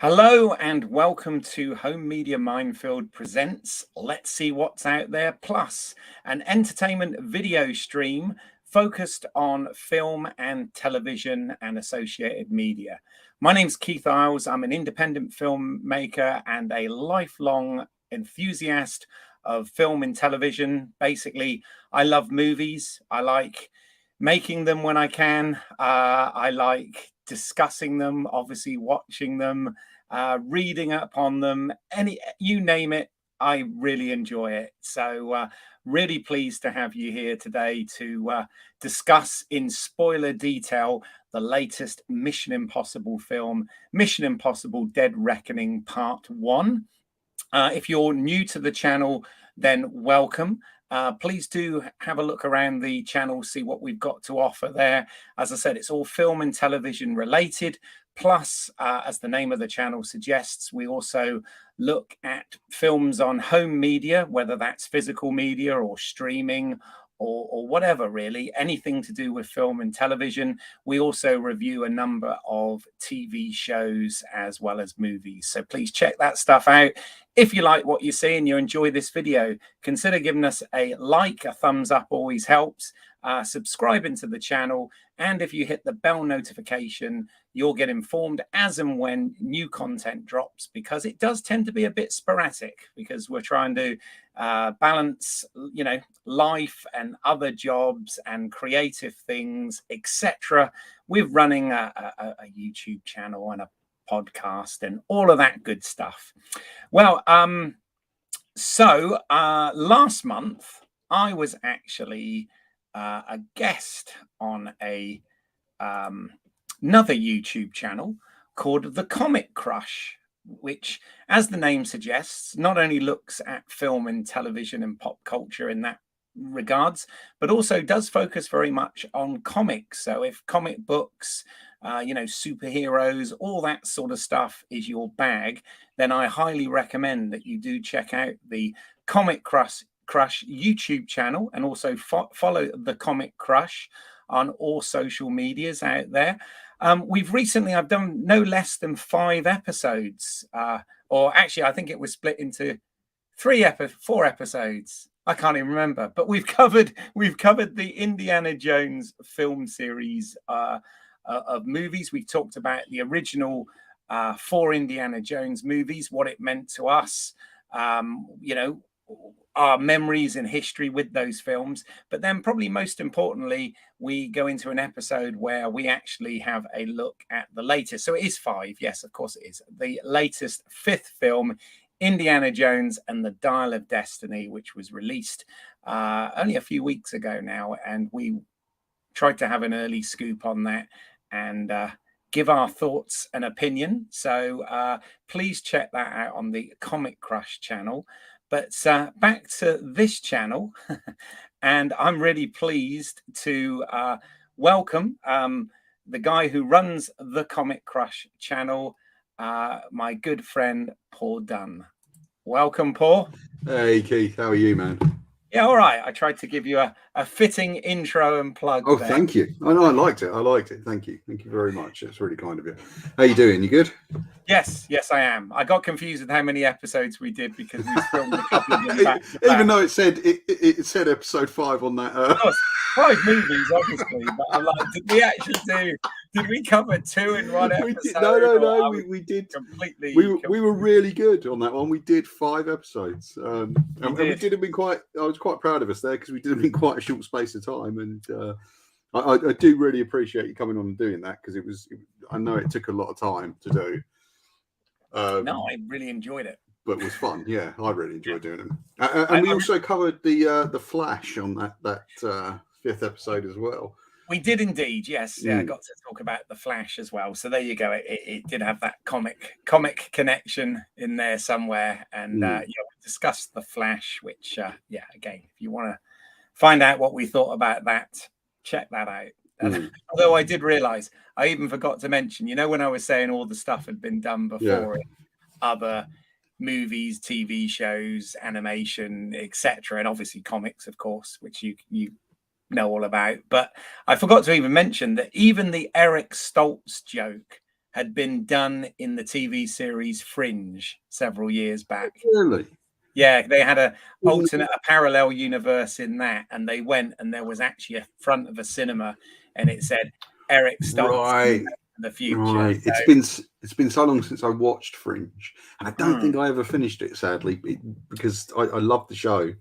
Hello and welcome to Home Media Minefield presents Let's See What's Out There Plus, an entertainment video stream focused on film and television and associated media. My name's Keith Isles. I'm an independent filmmaker and a lifelong enthusiast of film and television. Basically, I love movies. I like making them when I can. I like discussing them, obviously watching them, reading up on them, you name it. I really enjoy it. So really pleased to have you here today to discuss in spoiler detail the latest Mission Impossible film, Mission Impossible Dead Reckoning Part 1. If you're new to the channel, then welcome. Please do have a look around the channel, see what we've got to offer there. As I said, it's all film and television related. Plus, as the name of the channel suggests, we also look at films on home media, whether that's physical media or streaming or whatever, really, anything to do with film and television. We also review a number of TV shows as well as movies. So please check that stuff out. If you like what you see and you enjoy this video, consider giving us a like. A thumbs up always helps. Subscribing to the channel, and if you hit the bell notification, you'll get informed as and when new content drops, because it does tend to be a bit sporadic because we're trying to balance, life and other jobs and creative things, etc., with running a YouTube channel and a podcast and all of that good stuff. Well, so last month I was actually a guest on another YouTube channel called The Comic Crush, which, as the name suggests, not only looks at film and television and pop culture in that regards, but also does focus very much on comics. So if comic books, superheroes, all that sort of stuff is your bag, then I highly recommend that you do check out the Comic Crush YouTube channel, and also follow the Comic Crush on all social medias out there. I've done no less than 5 episodes, or actually I think it was split into 4 episodes. I can't even remember, but we've covered the Indiana Jones film series of movies. We've talked about the original 4 Indiana Jones movies, what it meant to us, our memories and history with those films. But then probably most importantly, we go into an episode where we actually have a look at the latest. So it is 5. Yes, of course it is. The latest 5th film, Indiana Jones and the Dial of Destiny, which was released only a few weeks ago now. And we tried to have an early scoop on that and give our thoughts and opinion. So please check that out on the Comic Crush channel. But back to this channel, and I'm really pleased to welcome the guy who runs the Comic Crush channel, my good friend, Paul Dunn. Welcome, Paul. Hey, Keith. How are you, man? Yeah, all right. I tried to give you a fitting intro and plug. Oh, there. Thank you. I know, I liked it. Thank you. Thank you very much. It's really kind of you. How you doing? You good? Yes, I am. I got confused with how many episodes we did because we filmed a couple of them back to back. Even though it said episode 5 on that. Of course, 5 movies, obviously. But I'm like, did we cover 2 in one episode? No. We did completely. We were really good on that one. We did 5 episodes. And we did them in I was quite proud of us there because we did them in quite a short space of time. And I do really appreciate you coming on and doing that, because I know it took a lot of time to do. No, I really enjoyed it. But it was fun. Yeah, I really enjoyed doing them. And we also covered the Flash on that 5th episode as well. We did indeed, yes. Yeah, I got to talk about the Flash as well. So there you go. It did have that comic connection in there somewhere. And we discussed the Flash, which again, if you want to find out what we thought about that, check that out. Although I did realize, I even forgot to mention, when I was saying all the stuff had been done before in other movies, TV shows, animation, etc., and obviously comics, of course, which you know all about. But I forgot to even mention that even the Eric Stoltz joke had been done in the TV series Fringe several years back. Really? Yeah, they had a parallel universe in that, and they went, and there was actually a front of a cinema, and it said Eric Stoltz in the future. Right. So, it's been so long since I watched Fringe, and I don't think I ever finished it, sadly, because I love the show.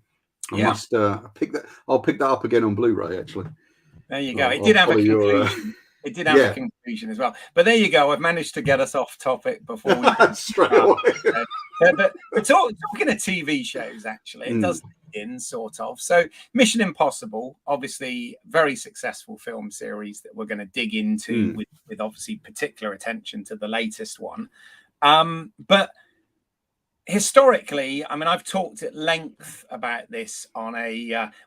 I must pick that. I'll pick that up again on Blu-ray. Actually, there you go. It did have a conclusion. It did have a conclusion as well. But there you go. I've managed to get us off topic before we straight away. But talking of TV shows, actually, it does in sort of. So Mission Impossible, obviously very successful film series that we're going to dig into with obviously particular attention to the latest one. But historically, I mean, I've talked at length about this on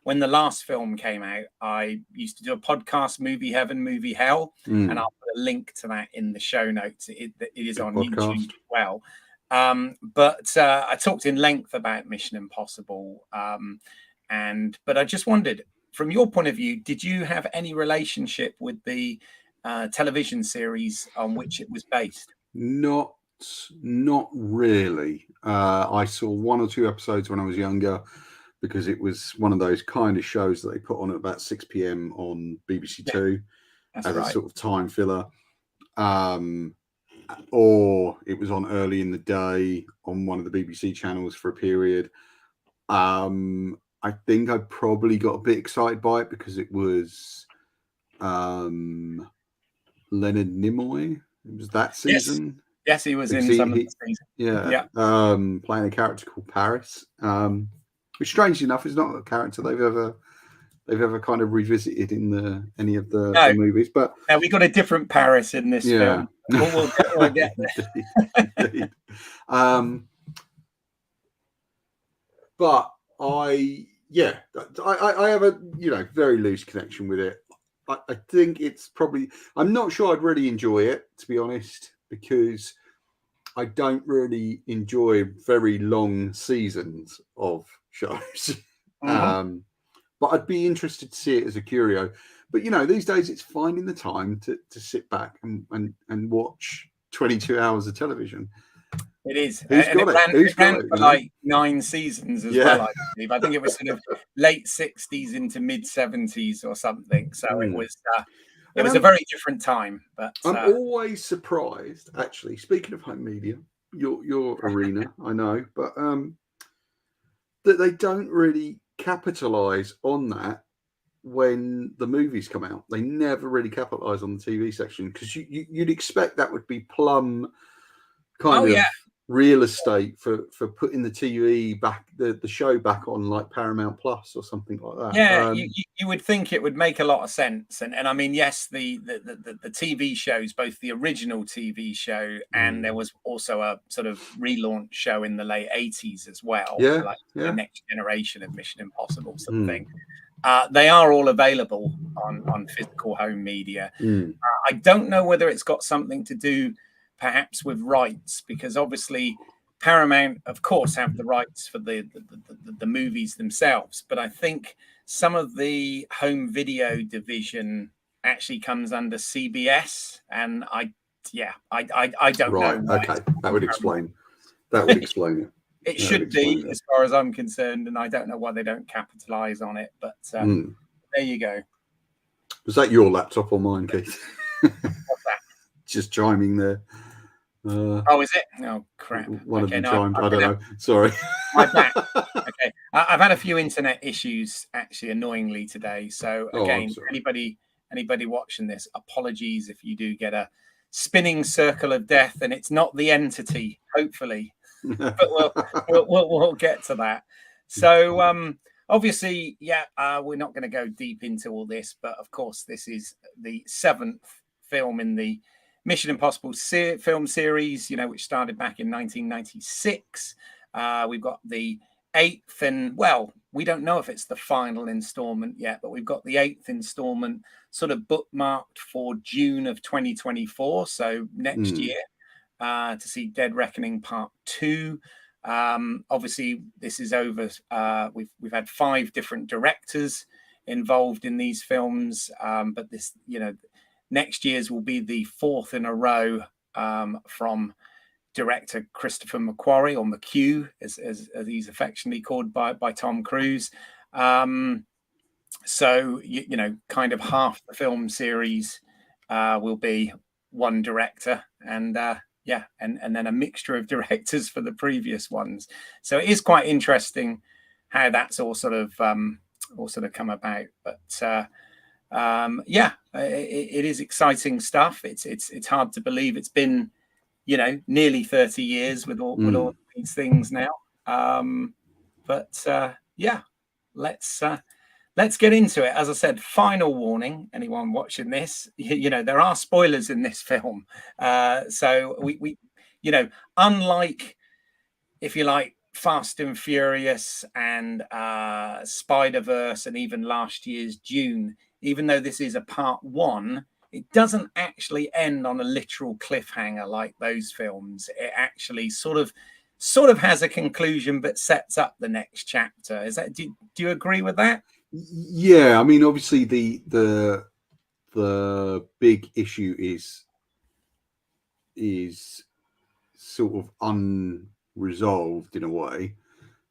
when the last film came out. I used to do a podcast, Movie Heaven, Movie Hell, and I'll put a link to that in the show notes. It is on YouTube as well. But I talked in length about Mission Impossible, but I just wondered, from your point of view, did you have any relationship with the television series on which it was based? Not really. I saw 1 or 2 episodes when I was younger, because it was one of those kind of shows that they put on at about 6 p.m. on BBC Two as a sort of time filler. Or it was on early in the day on one of the BBC channels for a period. I think I probably got a bit excited by it because it was Leonard Nimoy. It was that season. Yes, he was in some of the season. Yeah. Playing a character called Paris, which, strangely enough, is not a character they've ever kind of revisited in any of the movies. But we got a different Paris in this film. We'll get there. Indeed. But I have a very loose connection with it. I think it's probably, I'm not sure I'd really enjoy it, to be honest, because I don't really enjoy very long seasons of shows. But I'd be interested to see it as a curio. But these days it's finding the time to sit back and watch 22 hours of television. It is. It ran for like 9 seasons as well, I believe. I think it was sort of late 60s into mid 70s or something. So it was a very different time. But I'm always surprised, actually, speaking of home media, your arena, I know, but that they don't really capitalize on that when the movies come out. They never really capitalize on the TV section, because you'd expect that would be plum kind of real estate for putting the TV back, the show back on, like Paramount Plus or something like that. You would think it would make a lot of sense, and I mean, yes, the TV shows, both the original TV show and there was also a sort of relaunch show in the late 80s as well, the next generation of Mission Impossible something. They are all available on physical home media. I don't know whether it's got something to do perhaps with rights, because obviously Paramount, of course, have the rights for the movies themselves, but I think some of the home video division actually comes under CBS, and I don't know. Okay, that would explain it. It should be, as far as I'm concerned, and I don't know why they don't capitalize on it, but there you go. Was that your laptop or mine, Keith? What's that? Just chiming there. Is it? Oh, crap. One of them chimed. I don't know. Sorry. My back. Okay. I've had a few internet issues, actually, annoyingly today. So again, anybody watching this, apologies if you do get a spinning circle of death, and it's not the entity, hopefully. But we'll get to that. So obviously, we're not going to go deep into all this, but of course, this is the 7th film in the Mission Impossible film series, which started back in 1996. We've got the 8th, and we don't know if it's the final installment yet, but we've got the 8th installment sort of bookmarked for June of 2024, so next year, to see Dead Reckoning Part 2. Obviously, this is over. We've had 5 different directors involved in these films, but this, next year's will be the 4th in a row from director Christopher McQuarrie, or McHugh, as he's affectionately called by Tom Cruise. So you know, kind of half the film series will be one director, and yeah, and then a mixture of directors for the previous ones. So it is quite interesting how that's all sort of come about. But yeah, it is exciting stuff. It's hard to believe it's been, you know, nearly 30 years with all these things now. But yeah, let's get into it. As I said, final warning, anyone watching this, you know, there are spoilers in this film. So we you know, unlike, if you like, Fast and Furious and Spider-Verse and even last year's Dune, even though this is a part one, it doesn't actually end on a literal cliffhanger like those films. It actually sort of has a conclusion, but sets up the next chapter. Is that, do you agree with that? Yeah, I mean, obviously the big issue is sort of unresolved in a way.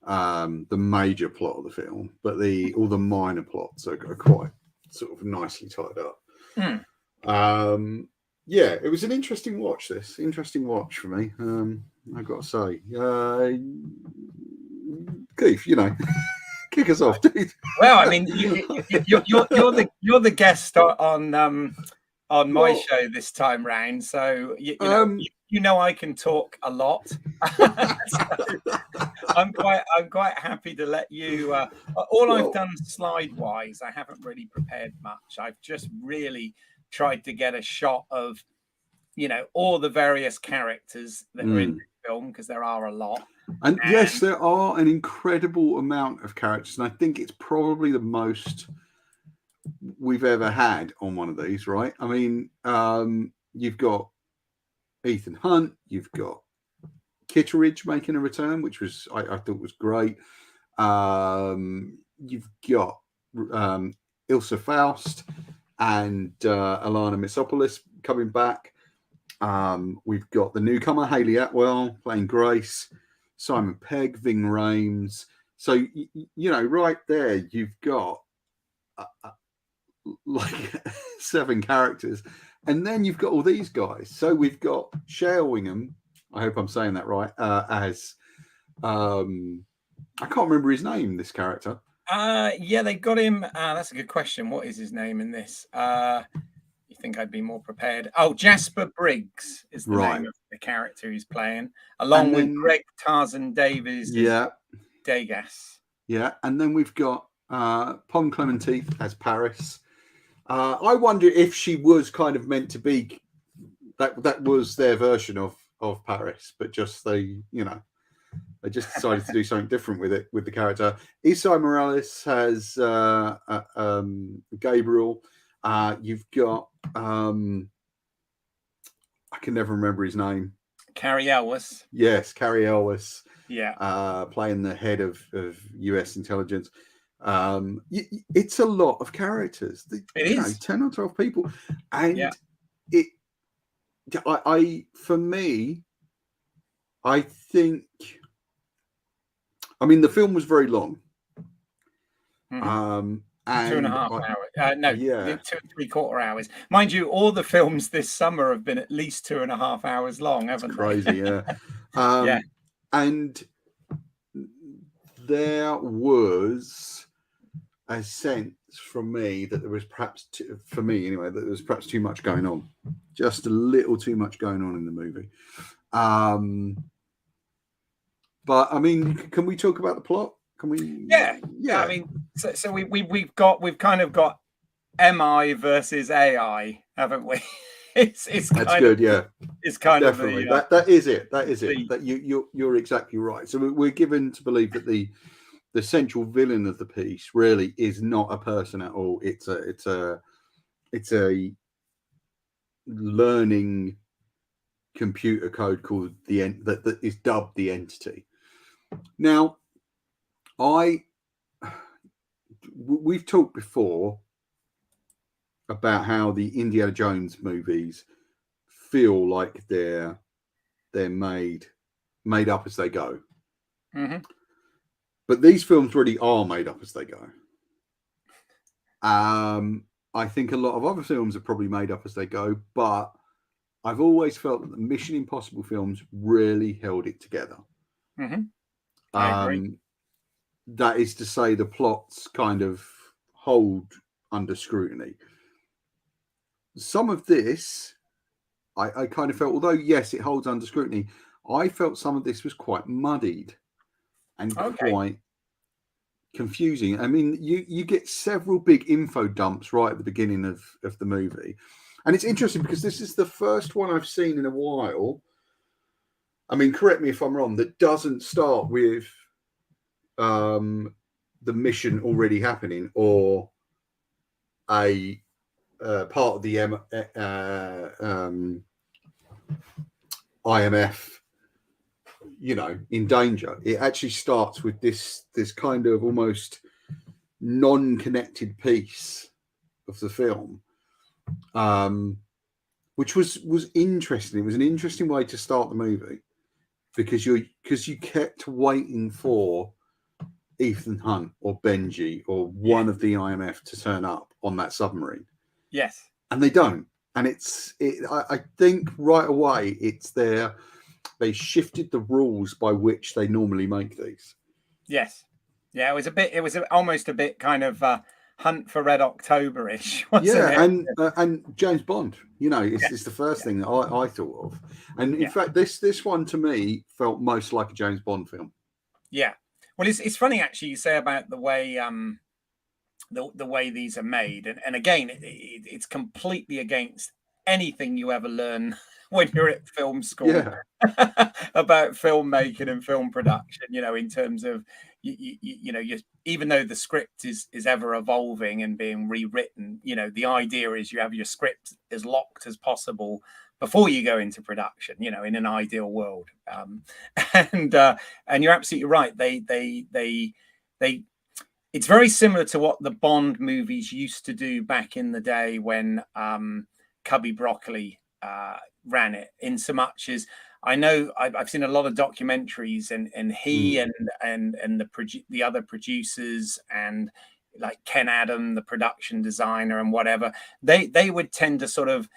The major plot of the film, but all the minor plots are quite sort of nicely tied up. Yeah, it was an interesting watch. Interesting watch for me. I've got to say, Keith, you know, kick us off, dude. Well, I mean, you're the guest on my show this time round, so you know I can talk a lot. So I'm quite happy to let you. I've done slide wise, I haven't really prepared much. I've just really tried to get a shot of, you know, all the various characters that are in the film, because there are a lot. And yes, there are an incredible amount of characters, and I think it's probably the most we've ever had on one of these, right? I mean, you've got Ethan Hunt, you've got Kitteridge making a return, which was I thought was great. You've got Ilsa Faust and Alana Mitsopoulos coming back. We've got the newcomer Hayley Atwell playing Grace, Simon Pegg, Ving Rhames. So you know, right there, you've got like 7 characters, and then you've got all these guys. So we've got Shale Wingham. I hope I'm saying that right. As I can't remember his name. This character. Yeah, they got him. That's a good question. What is his name in this? You think I'd be more prepared? Oh, Jasper Briggs is the name of the character he's playing, along with Greg Tarzan Davies. Yeah, Degas. Yeah, and then we've got Pom Clementeef as Paris. I wonder if she was kind of meant to be that was their version of Paris, but just they just decided to do something different with the character. Isai Morales has Gabriel. You've got I can never remember his name. Cary Elwes. Yes, Cary Elwes. Yeah, playing the head of US intelligence. It's a lot of characters. It is 10 or 12 people, and for me, I think. I mean, the film was very long. And 2.5 hours. No, 2 3/4 hours. Mind you, all the films this summer have been at least 2.5 hours long, haven't they? Crazy, yeah. And there was a sense from me that there was perhaps, for me anyway, that there was perhaps too much going on. Just a little too much going on in the movie. But I mean, can we talk about the plot? Can we? Yeah. I mean, so we've kind of got MI versus AI, haven't we? It's that's good. Yeah, it's kind definitely of that is it. That is it. That you're exactly right. So we're given to believe that the central villain of the piece really is not a person at all. It's a learning computer code called that is dubbed the Entity. Now, we've talked before about how the Indiana Jones movies feel like they're made up as they go. Mm-hmm. But these films really are made up as they go. I think a lot of other films are probably made up as they go, but I've always felt that the Mission Impossible films really held it together. Mm-hmm. I agree. That is to say, the plots kind of hold under scrutiny. Some of this, I kind of felt, although yes, it holds under scrutiny, I felt some of this was quite muddied and quite confusing. I mean, you get several big info dumps right at the beginning of the movie. And it's interesting because this is the first one I've seen in a while. I mean, correct me if I'm wrong, that doesn't start with the mission already happening or a part of the IMF, in danger. It actually starts with this kind of almost non-connected piece of the film, which was interesting. It was an interesting way to start the movie because you kept waiting for Ethan Hunt or Benji or one of the IMF to turn up on that submarine. Yes. And they don't. And I think right away they shifted the rules by which they normally make these. Yes. Yeah, it was almost a bit kind of Hunt for Red October-ish, wasn't it? And James Bond, it's the first thing that I thought of. And in fact, this one to me felt most like a James Bond film. Yeah. Well, it's funny actually you say about the way the way these are made, and again, it's completely against anything you ever learn when you're at film school about filmmaking and film production. In terms of even though the script is ever evolving and being rewritten, the idea is you have your script as locked as possible before you go into production, in an ideal world. And you're absolutely right. They it's very similar to what the Bond movies used to do back in the day when Cubby Broccoli ran it, in so much as I know I've seen a lot of documentaries, and he and the other producers, and like Ken Adam, the production designer, and whatever, they would tend to sort of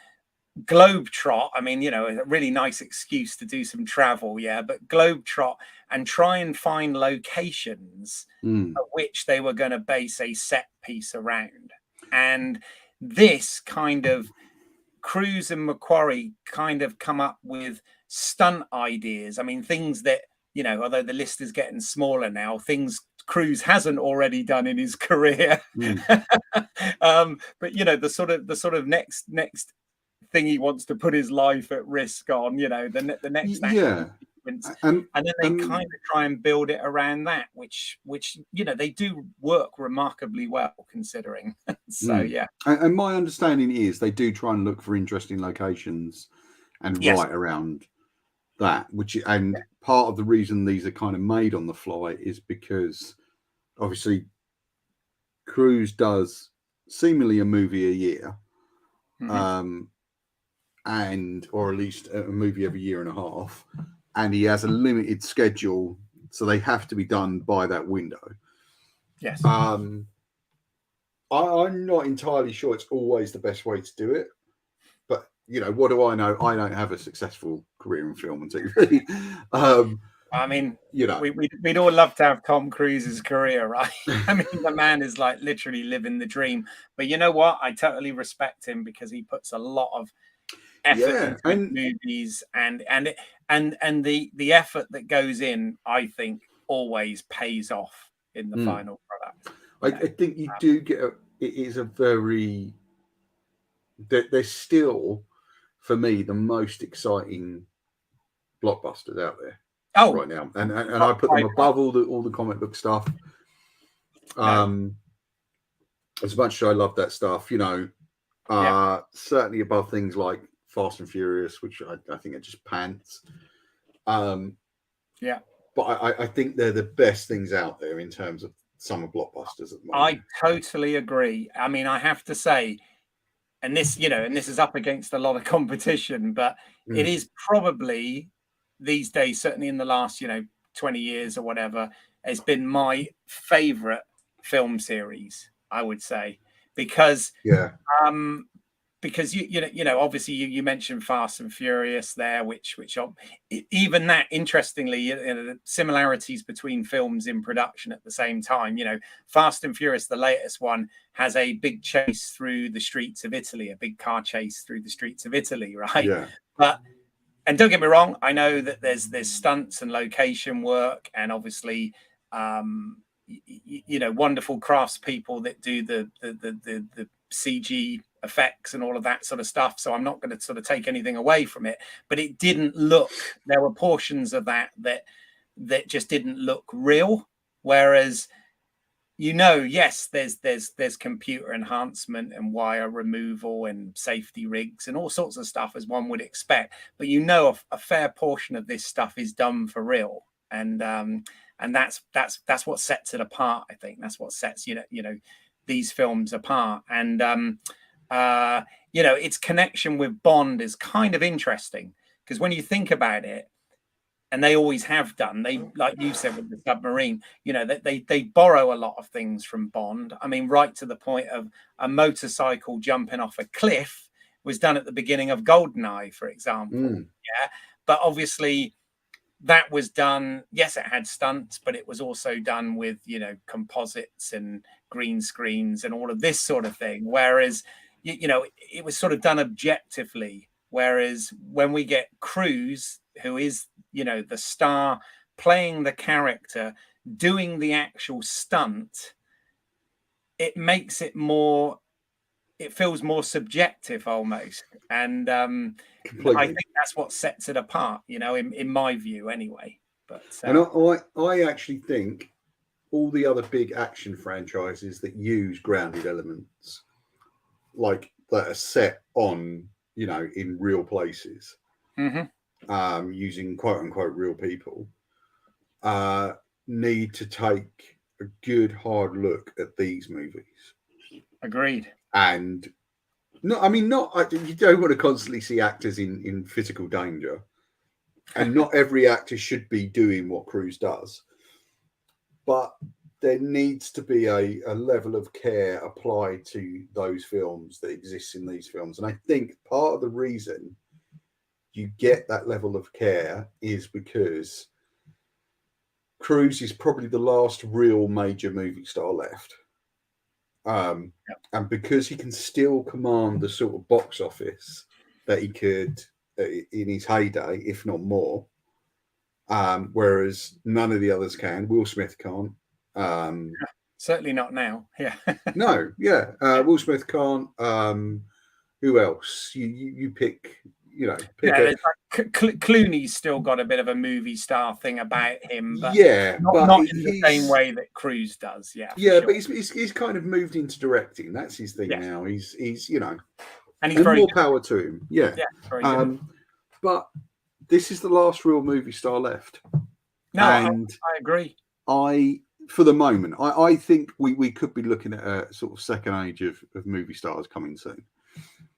globetrot. I mean, a really nice excuse to do some travel, but globetrot and try and find locations of which they were going to base a set piece around. And this kind of Cruise and Macquarie kind of come up with stunt ideas. I mean, things that, although the list is getting smaller now, things Cruise hasn't already done in his career. But the sort of next thing he wants to put his life at risk on, the next sequence, and then they kind of try and build it around that, which they do work remarkably well considering. So and my understanding is they do try and look for interesting locations and write around that, and part of the reason these are kind of made on the fly is because obviously Cruise does seemingly a movie a year. Or at least a movie every year and a half, and he has a limited schedule, so they have to be done by that window. Yes. I'm not entirely sure it's always the best way to do it, but what do I know? I don't have a successful career in film and TV. I mean, we'd all love to have Tom Cruise's career, right? I mean, the man is like literally living the dream. But you know what? I totally respect him because he puts a lot of effort into movies, and the effort that goes in, I think, always pays off in the final product. I think you do get it is a very they're still, for me, the most exciting blockbusters out there right now, and I put them above all the comic book stuff. As much as I love that stuff, certainly above things like Fast and Furious, which I think are just pants. But I think they're the best things out there in terms of summer blockbusters at the moment. I totally agree. I mean, I have to say, and this, and this is up against a lot of competition, but it is probably these days, certainly in the last, 20 years or whatever, has been my favorite film series, I would say, because obviously you mentioned Fast and Furious there, which even that, interestingly, the similarities between films in production at the same time. Fast and Furious, the latest one, has a big chase through the streets of Italy, a big car chase through the streets of Italy, right? Yeah. And don't get me wrong, I know that there's stunts and location work, and obviously, wonderful craftspeople that do the CG effects and all of that sort of stuff. So I'm not going to sort of take anything away from it, but it didn't look. There were portions of that just didn't look real. Whereas, yes, there's computer enhancement and wire removal and safety rigs and all sorts of stuff, as one would expect. But a fair portion of this stuff is done for real, and that's what sets it apart. I think that's what sets these films apart. And its connection with Bond is kind of interesting, because when you think about it, and they always have done, they, like you said with the submarine, they borrow a lot of things from Bond. I mean, right to the point of a motorcycle jumping off a cliff was done at the beginning of GoldenEye, for example. Yeah, but obviously that was done. Yes, it had stunts, but it was also done with composites and green screens and all of this sort of thing. Whereas it was sort of done objectively. Whereas when we get Cruise, who is the star, playing the character, doing the actual stunt, it makes it more. It feels more subjective almost, and I think that's what sets it apart, in my view, anyway. But and I actually think all the other big action franchises that use grounded elements, like that are set on, in real places, using quote unquote real people, need to take a good hard look at these movies. Agreed. And you don't want to constantly see actors in physical danger, and not every actor should be doing what Cruise does, but there needs to be a level of care applied to those films that exists in these films. And I think part of the reason you get that level of care is because Cruise is probably the last real major movie star left. And because he can still command the sort of box office that he could in his heyday, if not more, whereas none of the others can. Will Smith can't. Certainly not now. Yeah. No. Yeah. Will Smith can't. Who else? You pick. Clooney's still got a bit of a movie star thing about him, but not in the same way that Cruise does. Yeah. Yeah, sure. But he's kind of moved into directing. That's his thing now. He's and he's very more power to him. Yeah. Very good. But this is the last real movie star left. No, and I agree. For the moment, I think we could be looking at a sort of second age of movie stars coming soon.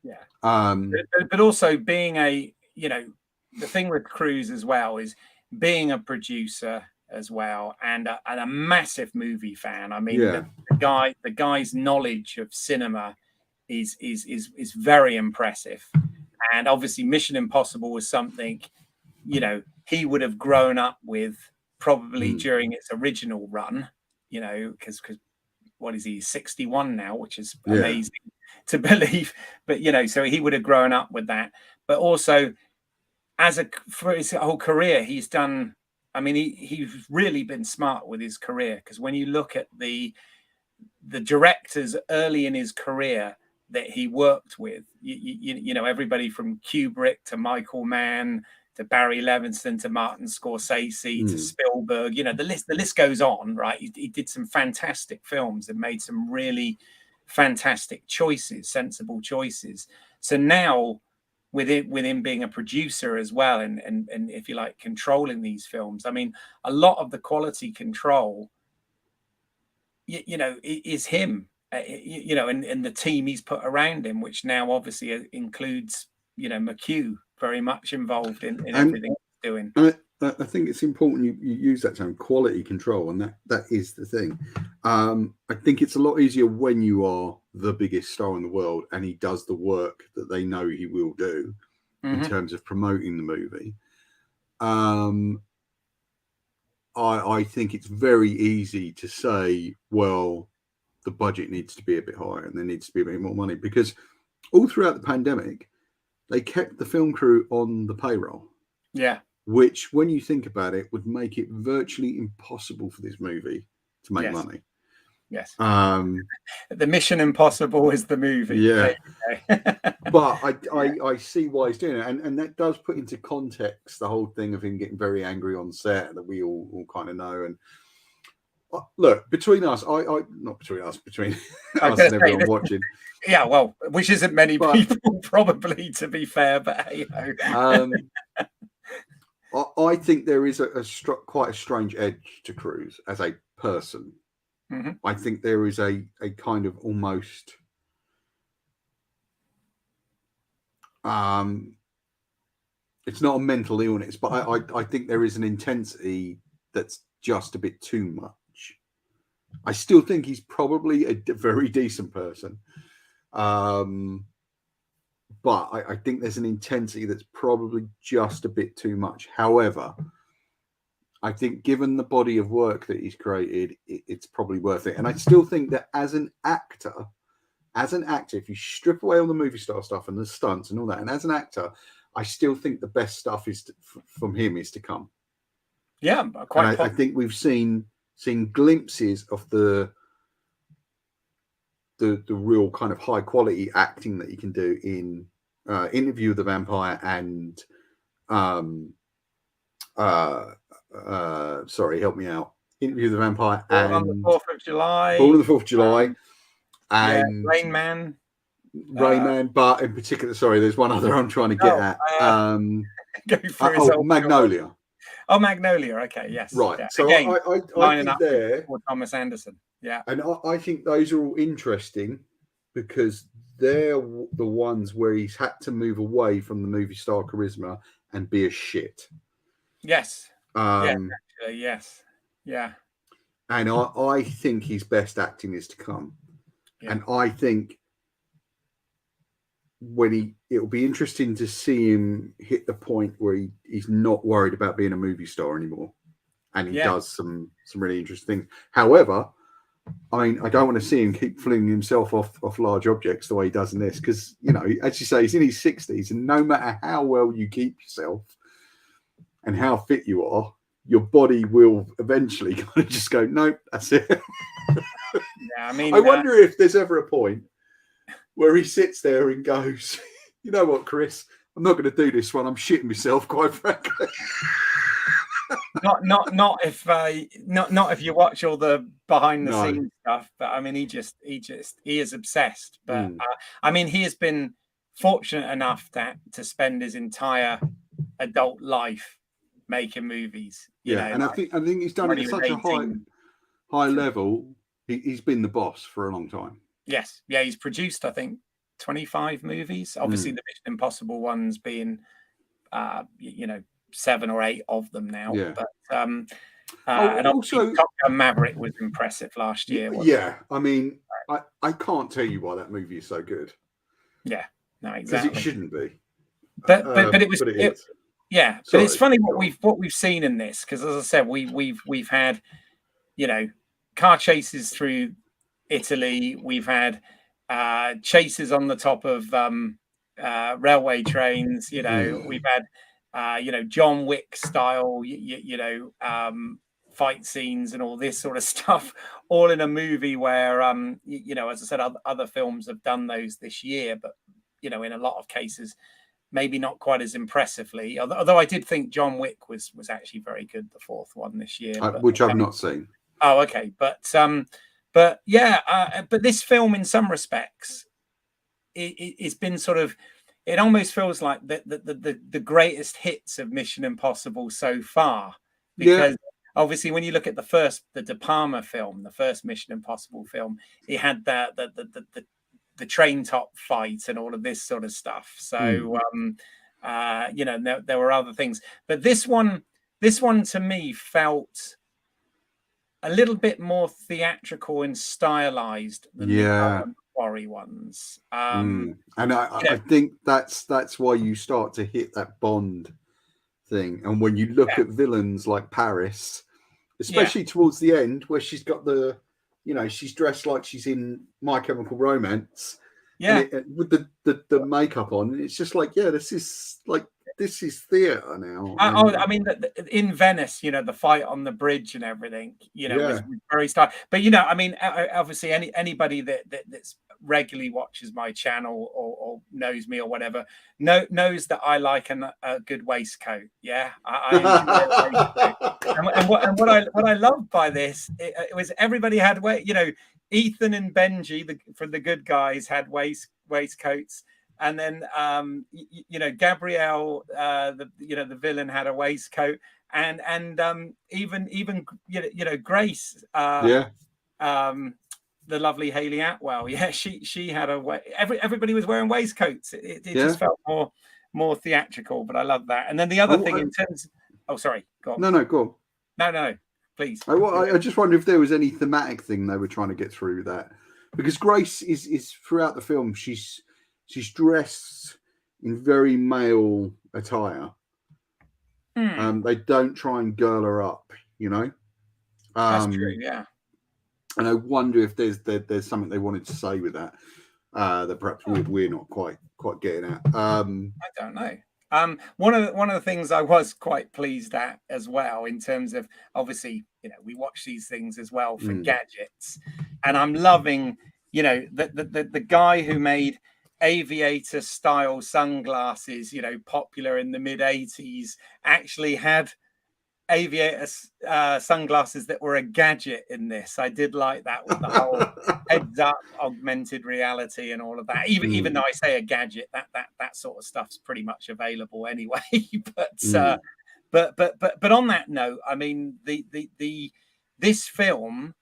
Yeah. But also being the thing with Cruise as well is being a producer as well, and a massive movie fan. I mean, the guy's knowledge of cinema is very impressive. And obviously Mission Impossible was something, he would have grown up with probably during its original run, because what is he, 61 now, which is amazing to believe. But, so he would have grown up with that. But also for his whole career, he's done, I mean, he's really been smart with his career, because when you look at the directors early in his career that he worked with, everybody from Kubrick to Michael Mann to Barry Levinson to Martin Scorsese to Spielberg, the list goes on, right? He did some fantastic films and made some really fantastic choices, sensible choices. So now with him being a producer as well, and if you like, controlling these films, I mean, a lot of the quality control, is him. you know, and the team he's put around him, which now obviously includes, you know, McHugh very much involved in everything he's doing. I think it's important you use that term, quality control, and that is the thing. I think it's a lot easier when you are the biggest star in the world and he does the work that they know he will do in terms of promoting the movie. I think it's very easy to say, well, the budget needs to be a bit higher and there needs to be a bit more money, because all throughout the pandemic, they kept the film crew on the payroll. Yeah. Which, when you think about it, would make it virtually impossible for this movie to make money. Yes. The Mission Impossible is the movie. Yeah. But I see why he's doing it. And that does put into context the whole thing of him getting very angry on set that we all kind of know. And look, between us, between us and everyone watching. Yeah, well, which isn't many people probably, to be fair, but hey ho. I think there is quite a strange edge to Cruise as a person. I think there is a kind of almost it's not a mental illness, but I think there is an intensity that's just a bit too much. I still think he's probably a very decent person. But I think there's an intensity that's probably just a bit too much. However, I think given the body of work that he's created, it's probably worth it. And I still think that as an actor, if you strip away all the movie star stuff and the stunts and all that, and as an actor, I still think the best stuff from him is to come. Yeah, quite. I think we've seen glimpses of the real kind of high quality acting that you can do in Interview with the Vampire and sorry, help me out. Interview with the Vampire and on the 4th of July. Ball on the 4th of July. And Rain Man. But in particular, sorry, there's one other I'm trying to get at. Go for Magnolia. Oh, Magnolia. Okay, yes. Right. Yeah. So again, I think there for Thomas Anderson. Yeah. And I think those are all interesting because they're the ones where he's had to move away from the movie star charisma and be a shit. Yes. Yes. Yeah. And I think his best acting is to come. Yeah. And I think it'll be interesting to see him hit the point where he's not worried about being a movie star anymore. And he does some really interesting things. However, I mean, I don't want to see him keep flinging himself off large objects the way he does in this, because, you know, as you say, he's in his 60s, and no matter how well you keep yourself and how fit you are, your body will eventually kind of just go, nope, that's it. Yeah, I mean, I wonder if there's ever a point where he sits there and goes, you know what, Chris, I'm not going to do this one. I'm shitting myself, quite frankly. not if you watch all the behind the scenes stuff, but I mean he is obsessed. But I mean, he has been fortunate enough to spend his entire adult life making movies. You know, and I think he's done it at such a high level. He's been the boss for a long time. Yes, yeah, he's produced, I think, 25 movies. Obviously, the Mission Impossible ones being, 7 or 8 of them now. Yeah. But and also Top Gun Maverick was impressive last year. I mean, I can't tell you why that movie is so good. Yeah, no, exactly. Because it shouldn't be. But it was. Yeah, Sorry. but it's funny what we've seen in this, because as I said, we've had, car chases through Italy. We've had chases on the top of railway trains. We've had John Wick style, fight scenes and all this sort of stuff, all in a movie where, as I said, other films have done those this year, but, in a lot of cases, maybe not quite as impressively. Although I did think John Wick was actually very good, the 4th one this year. Which I've not seen. Oh, okay. But this film, in some respects, it's been sort of, it almost feels like the greatest hits of Mission Impossible so far, because obviously when you look at the De Palma film, the first Mission Impossible film, it had the train top fight and all of this sort of stuff. So you know, there were other things, but this one to me felt a little bit more theatrical and stylized than the other Quarry ones. And I think that's why you start to hit that Bond thing. And when you look at villains like Paris, especially towards the end, where she's got she's dressed like she's in My Chemical Romance, with the makeup on, it's just like, this is theatre now. I mean, in Venice, you know, the fight on the bridge and everything, you know, was very stylish. But you know, I mean, obviously, anybody that's regularly watches my channel or knows me or whatever knows that I like a good waistcoat. Yeah, I enjoy a waistcoat. And what I loved by this, it was everybody had Ethan and Benji from the good guys had waistcoats. And then, you know, Gabrielle, the villain, had a waistcoat, and even you know Grace, the lovely Hayley Atwell, she had everybody was wearing waistcoats. It just felt more theatrical, but I love that. And then the other thing in terms, sorry, go on. No, go on. No, please. I just wonder if there was any thematic thing they were trying to get through that, because Grace is throughout the film, she's dressed in very male attire. They don't try and girl her up, you know. That's true, yeah. And I wonder if there's something they wanted to say with that that perhaps we're not quite getting at. I don't know. One of the things I was quite pleased at as well, in terms of, obviously, you know, we watch these things as well for gadgets, and I'm loving, you know, the guy who made aviator style sunglasses, you know, popular in the mid-80s, actually had aviator sunglasses that were a gadget in this. I did like that, with the whole heads up augmented reality and all of that. Even though I say a gadget, that sort of stuff's pretty much available anyway. But on that note, I mean, this film,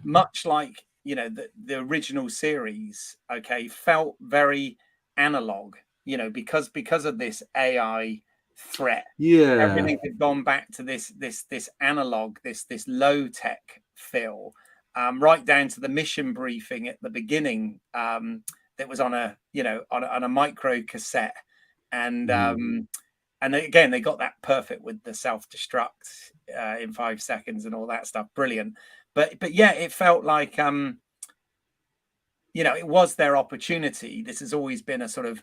much like, you know, the original series, felt very analog, you know, because of this AI threat. Everything had gone back to this analog, this low tech feel, right down to the mission briefing at the beginning, that was on a micro cassette, and again, they got that perfect with the self-destruct in 5 seconds and all that stuff. Brilliant. But yeah, it felt like, you know, it was their opportunity. This has always been a sort of,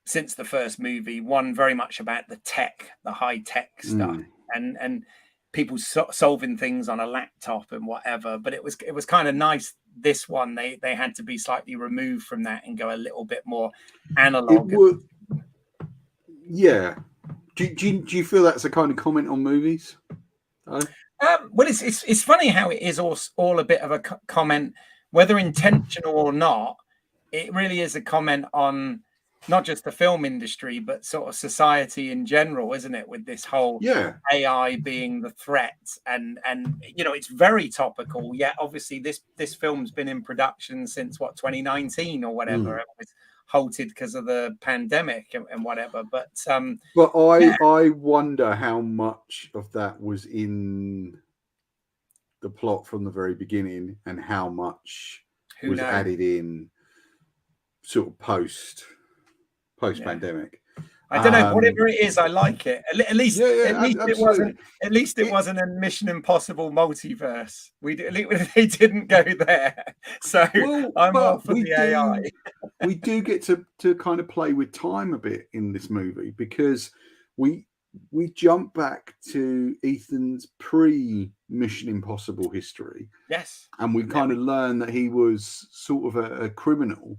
since the first movie, one very much about the tech, the high tech stuff, and people solving things on a laptop and whatever. But it was kind of nice. This one, they had to be slightly removed from that and go a little bit more analog. Yeah. Do you feel that's a kind of comment on movies? Well, it's funny how it is all a bit of a comment, whether intentional or not. It really is a comment on not just the film industry, but sort of society in general, isn't it? With this whole AI being the threat, and you know, it's very topical. Yet obviously this film's been in production since 2019 or whatever. It was halted because of the pandemic and whatever. But I wonder how much of that was in the plot from the very beginning, and how much was added in sort of post pandemic. I don't know. Whatever it is, I like it. At least it wasn't a Mission Impossible multiverse. They didn't go there. So I'm all for the AI. We do get to kind of play with time a bit in this movie, because we jump back to Ethan's pre-Mission Impossible history. Yes. And we kind of learn that he was sort of a criminal.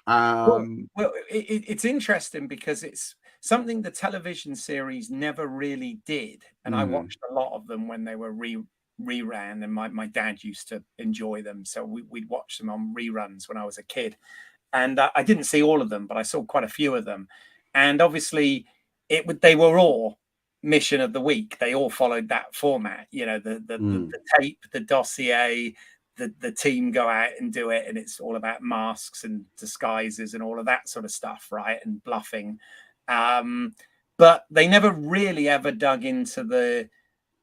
It's interesting because it's something the television series never really did. And I watched a lot of them when they were reran, and my dad used to enjoy them. So we'd watch them on reruns when I was a kid. And I didn't see all of them, but I saw quite a few of them. And obviously they were all mission of the week. They all followed that format. You know, the tape, the dossier, the team go out and do it, and it's all about masks and disguises and all of that sort of stuff, right? And bluffing. But they never really ever dug into the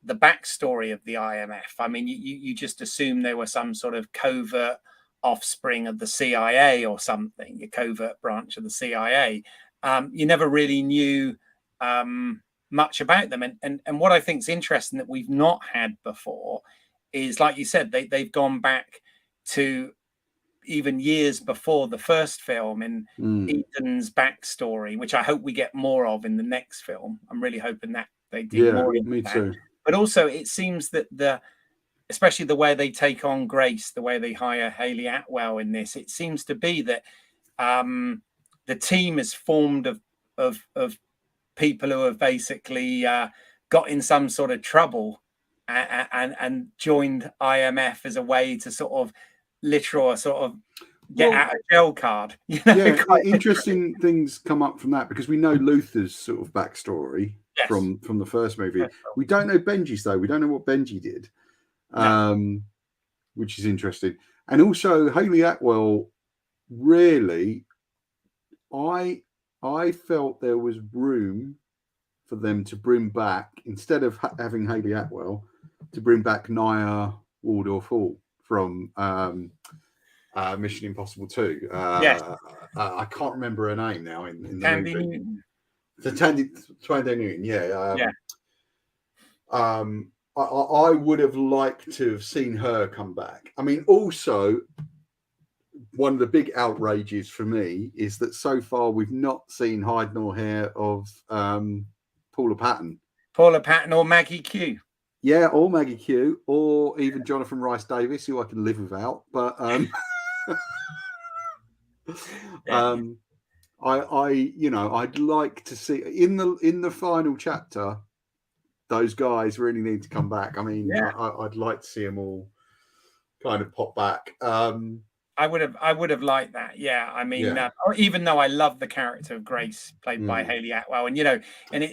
backstory of the IMF. I mean, you just assume they were some sort of covert offspring of the CIA or something, a covert branch of the CIA. You never really knew much about them. And what I think is interesting that we've not had before is, like you said, they've gone back to even years before the first film in Ethan's backstory, which I hope we get more of in the next film. I'm really hoping that they do more into me that. too. But also, it seems that especially the way they take on Grace, the way they hire Hayley Atwell in this, it seems to be that the team is formed of people who have basically got in some sort of trouble and joined IMF as a way to sort of literal sort of get out of jail card. You know, yeah, interesting things come up from that, because we know Luther's sort of backstory from the first movie. We don't know Benji's though. We don't know what Benji did, which is interesting. And also Hayley Atwell, really, I felt there was room for them to bring back, instead of having Hayley Atwell, to bring back Nia Waldorf-Hall from Mission Impossible 2. I can't remember her name now in the Tandy movie. Newton. Tandy Newton, I would have liked to have seen her come back. I mean, also, one of the big outrages for me is that so far we've not seen hide nor hair of Paula Patton. Paula Patton or Maggie Q. Yeah, or Maggie Q, or even Jonathan Rhys Davis, who I can live without. But I'd like to see in the final chapter, those guys really need to come back. I mean, I'd like to see them all kind of pop back. I would have liked that. Yeah, I mean, even though I love the character of Grace played by Hayley Atwell, and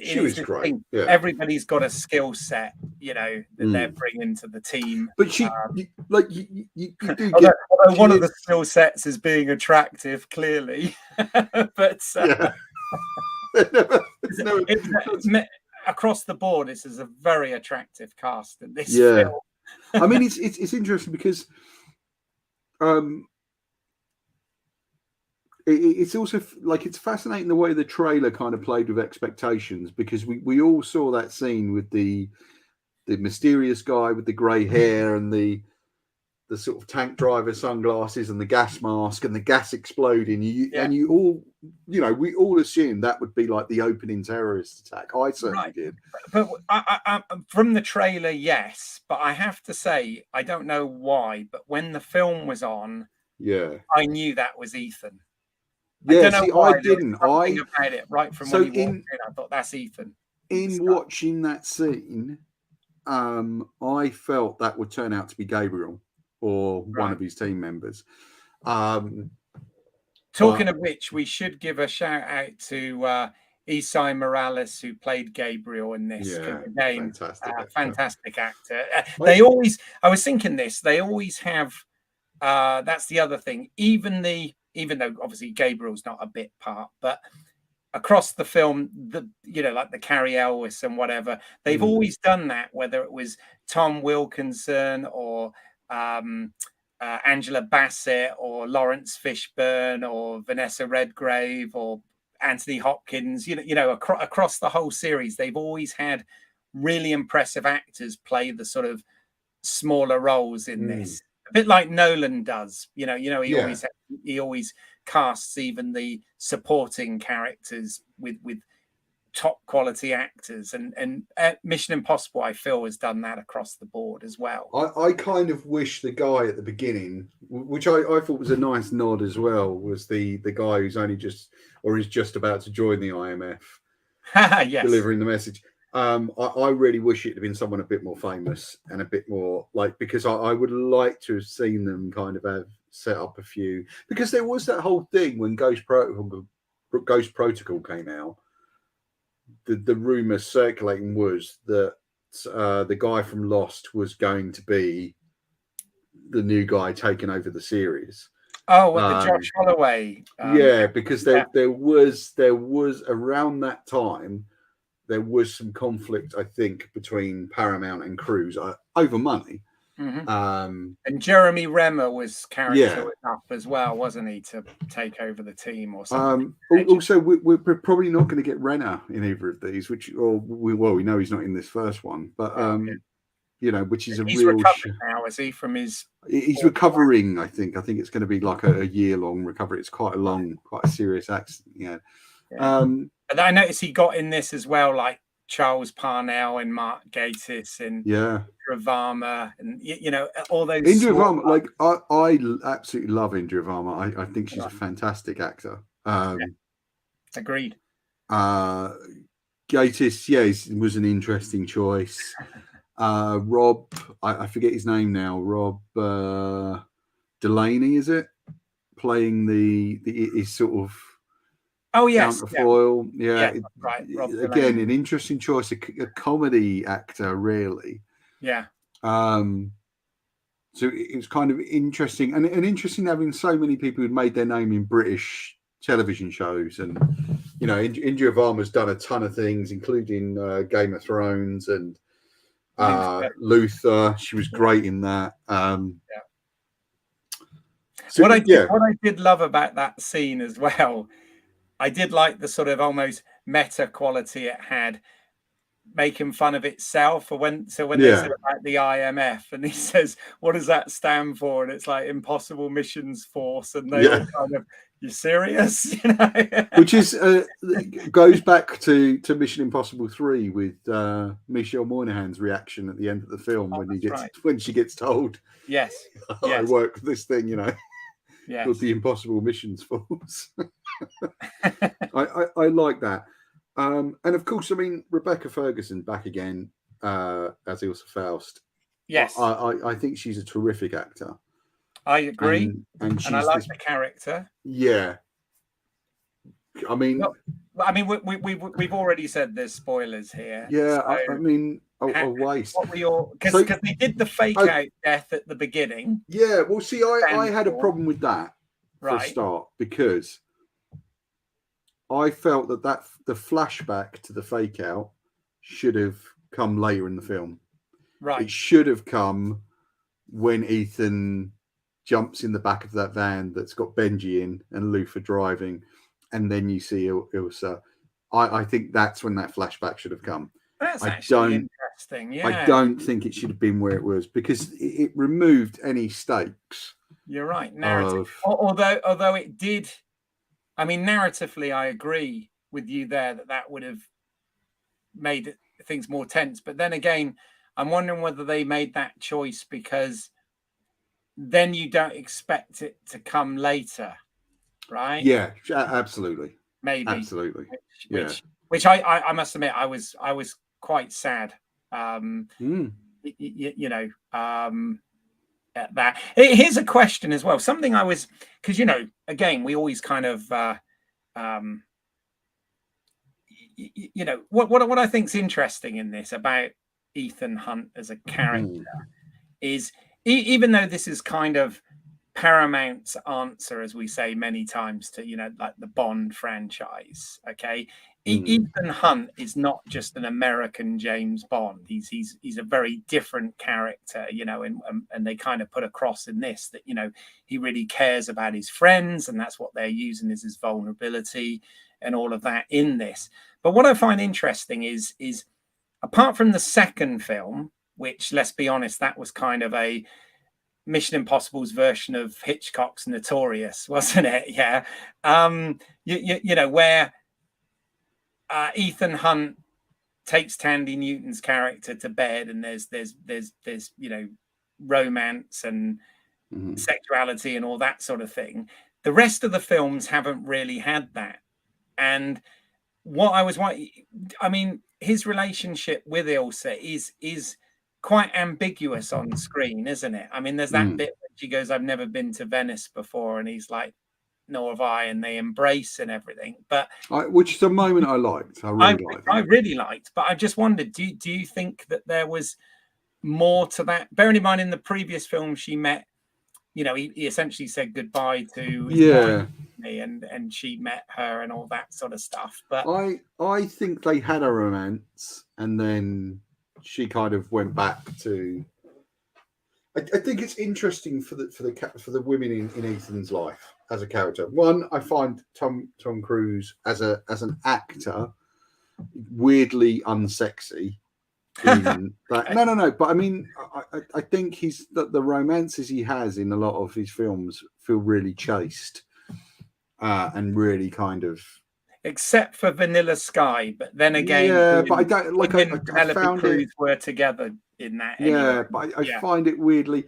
she was great. Yeah. Everybody's got a skill set, that they're bringing to the team. But she, you do although one of the skill sets is being attractive, clearly. But across the board, this is a very attractive cast in this film. I mean, it's interesting because. It's also like, it's fascinating the way the trailer kind of played with expectations, because we all saw that scene with the mysterious guy with the grey hair and the sort of tank driver sunglasses and the gas mask and the gas exploding. And you all, we all assumed that would be like the opening terrorist attack. I certainly did. But I, from the trailer, yes. But I have to say, I don't know why, but when the film was on, I knew that was Ethan. I don't know why. I didn't. About it right from when he walked in, I thought that's Ethan. In watching that scene, I felt that would turn out to be Gabriel or one of his team members. Talking of which, we should give a shout out to Isai Morales, who played Gabriel in this. Again, fantastic actor. I was thinking this, they always have, that's the other thing, even though obviously Gabriel's not a bit part, but across the film, like the Carrie Elwes and whatever, they've always done that, whether it was Tom Wilkinson or Angela Bassett or Lawrence Fishburne or Vanessa Redgrave or Anthony Hopkins, across the whole series, they've always had really impressive actors play the sort of smaller roles in this. A bit like Nolan does, he always casts even the supporting characters with top quality actors, and Mission Impossible, I feel, has done that across the board as well. I kind of wish the guy at the beginning, which I thought was a nice nod as well, was the guy who's only just or is just about to join the IMF, delivering the message. I really wish it had been someone a bit more famous and a bit more because I would like to have seen them kind of have set up a few, because there was that whole thing when Ghost Protocol came out. the rumor circulating was that the guy from Lost was going to be the new guy taking over the series. Oh, what, the Josh Holloway? Yeah, because there was around that time there was some conflict, I think, between Paramount and Cruise over money. And Jeremy Renner was character up as well, wasn't he, to take over the team or something? Also, we're probably not going to get Renner in either of these, we know he's not in this first one, but you know, which is he's recovered now, is he, from his? He's recovering. I think it's going to be like a year-long recovery. It's quite a serious accident. Yeah. And I noticed he got in this as well, like Charles Parnell and Mark Gatiss and Indra Varma, and you know, all those. Indra Varma, like I absolutely love Indra Varma. I think she's a fantastic actor. Agreed. Gatiss, was an interesting choice. Rob, I forget his name now. Rob Delaney, is it? Playing his sort of counterfoil. Right. Rob again, Delaney. an interesting choice, a comedy actor, really. Yeah. So it was kind of interesting, and interesting having so many people who'd made their name in British television shows, and you know, Indra Varma's done a ton of things, including Game of Thrones and Luther. She was great in that. So what I did love about that scene as well, I did like the sort of almost meta quality it had, making fun of itself. When they said about the IMF, and he says, "What does that stand for?" And it's like Impossible Missions Force, and they all kind of, "You serious?" You know? Which is goes back to Mission Impossible 3 with Michelle Monaghan's reaction at the end of the film when she gets told, I work for this thing, you know, called the Impossible Missions Force. I like that. And of course, I mean, Rebecca Ferguson back again as Ilsa Faust. Yes, I think she's a terrific actor. I agree, and I like the character. Yeah, I mean, we've already said there's spoilers here. Yeah, so, I mean, a waste. What were your? Because they did the fake out death at the beginning. Yeah, well, see, I had a problem with that for a start, because I felt that the flashback to the fake out should have come later in the film. Right. It should have come when Ethan jumps in the back of that van that's got Benji in and Luther driving, and then you see Ilsa. I think that's when that flashback should have come. That's actually interesting. Yeah. I don't think it should have been where it was, because it removed any stakes. You're right. Narrative. Although it did. I mean, narratively, I agree with you there that would have made things more tense. But then again, I'm wondering whether they made that choice because then you don't expect it to come later, right? Yeah, absolutely. Maybe. Absolutely. Which I must admit, I was quite sad. At that. Here's a question as well. Something I was, because again, we always kind of what I think's interesting in this about Ethan Hunt as a character is, even though this is kind of Paramount's answer, as we say many times, to like the Bond franchise, okay, Ethan Hunt is not just an American James Bond. He's a very different character, and they kind of put across in this that he really cares about his friends, and that's what they're using as his vulnerability and all of that in this. But what I find interesting is apart from the second film, which, let's be honest, that was kind of a Mission Impossible's version of Hitchcock's Notorious, wasn't it? Yeah. Where Ethan Hunt takes Tandy Newton's character to bed, and there's romance and sexuality and all that sort of thing. The rest of the films haven't really had that. And what I mean, his relationship with Ilsa is quite ambiguous on screen, isn't it? I mean, there's that bit where she goes, "I've never been to Venice before," and he's like, nor have I, and they embrace and everything. But which is a moment I liked. I really liked that. I really liked. But I just wondered, do you think that there was more to that? Bearing in mind, in the previous film, she met, you know, he essentially said goodbye to his wife, and she met her and all that sort of stuff. But I think they had a romance, and then she kind of went back to. I think it's interesting for the women in Ethan's life as a character. One, I find Tom Cruise as an actor weirdly unsexy. In that, no. But I mean, I think the romances he has in a lot of his films feel really chaste, and really kind of. Except for Vanilla Sky, but then again, yeah, but I don't like. I found Cruz it were together in that. Yeah, anyway. but I find it weirdly.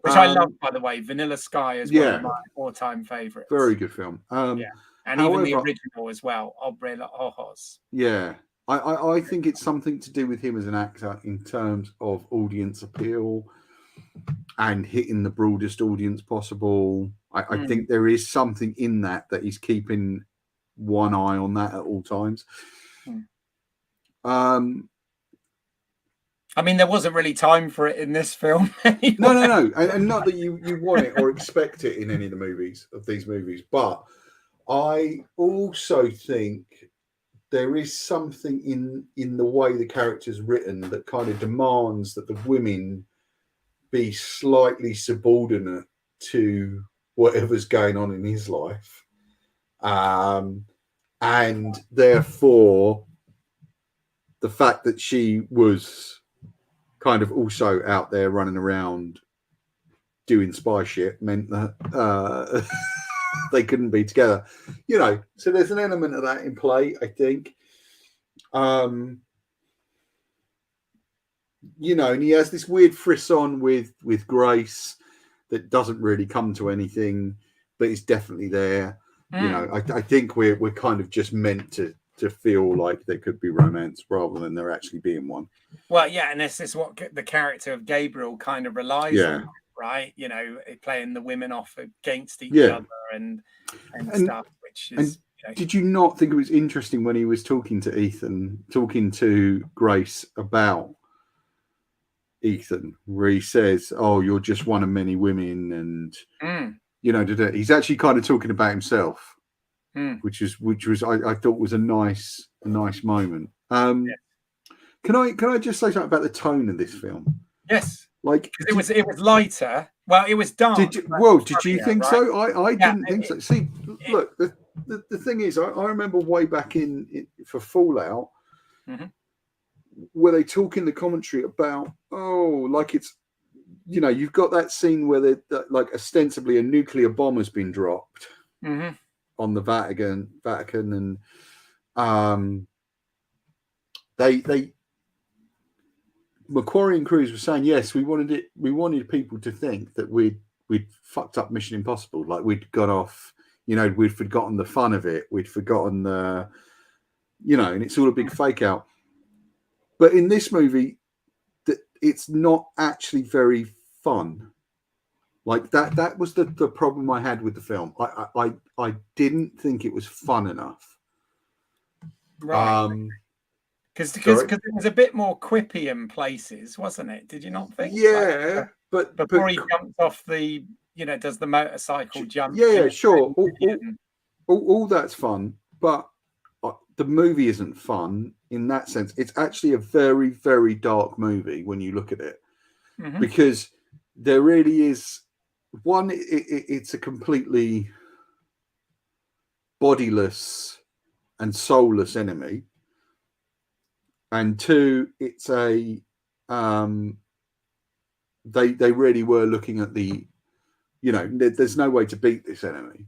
Which I love, by the way. Vanilla Sky is one of my all-time favorites. Very good film. And however, even the original as well, Obre los Ojos. Yeah, I think it's something to do with him as an actor in terms of audience appeal and hitting the broadest audience possible. I think there is something in that he's keeping one eye on that at all times. I mean, there wasn't really time for it in this film. Anyway. No, and not that you want it or expect it in any of these movies, but I also think there is something in the way the character's written that kind of demands that the women be slightly subordinate to whatever's going on in his life, and therefore the fact that she was kind of also out there running around doing spy shit meant that they couldn't be together, you know. So there's an element of that in play, I think. You know, and he has this weird frisson with Grace that doesn't really come to anything, but it's definitely there. You know, I think we're kind of just meant to feel like there could be romance rather than there actually being one. Well, yeah, and this is what the character of Gabriel kind of relies on, right? You know, playing the women off against each other and stuff, which is. Did you not think it was interesting when he was talking to Grace about Ethan, where he says, "Oh, you're just one of many women," and you know, he's actually kind of talking about himself, which was I thought was a nice moment. Can I just say something about the tone of this film? Yes, like it was lighter. Well, it was dark. Did you think so? I didn't think so. See, look, the thing is, I remember way back for Fallout, where they talk in the commentary about, like it's, you know, you've got that scene where like ostensibly a nuclear bomb has been dropped on the Vatican, and they Macquarie and Cruise were saying, yes, we wanted people to think that we'd fucked up Mission Impossible, like we'd got off, you know, we'd forgotten the fun of it, we'd forgotten the, you know, and it's all a big fake out. But in this movie, it's not actually very fun. Like that was the problem I had with the film. I didn't think it was fun enough. Right. Because it was a bit more quippy in places, wasn't it? Did you not think? Yeah, but before he jumps off the, you know, does the motorcycle jump? Yeah, sure. All that's fun, but the movie isn't fun in that sense. It's actually a very, very dark movie when you look at it, because there really is one. It's a completely bodiless and soulless enemy. And two, it's a they really were looking at the, you know, there's no way to beat this enemy.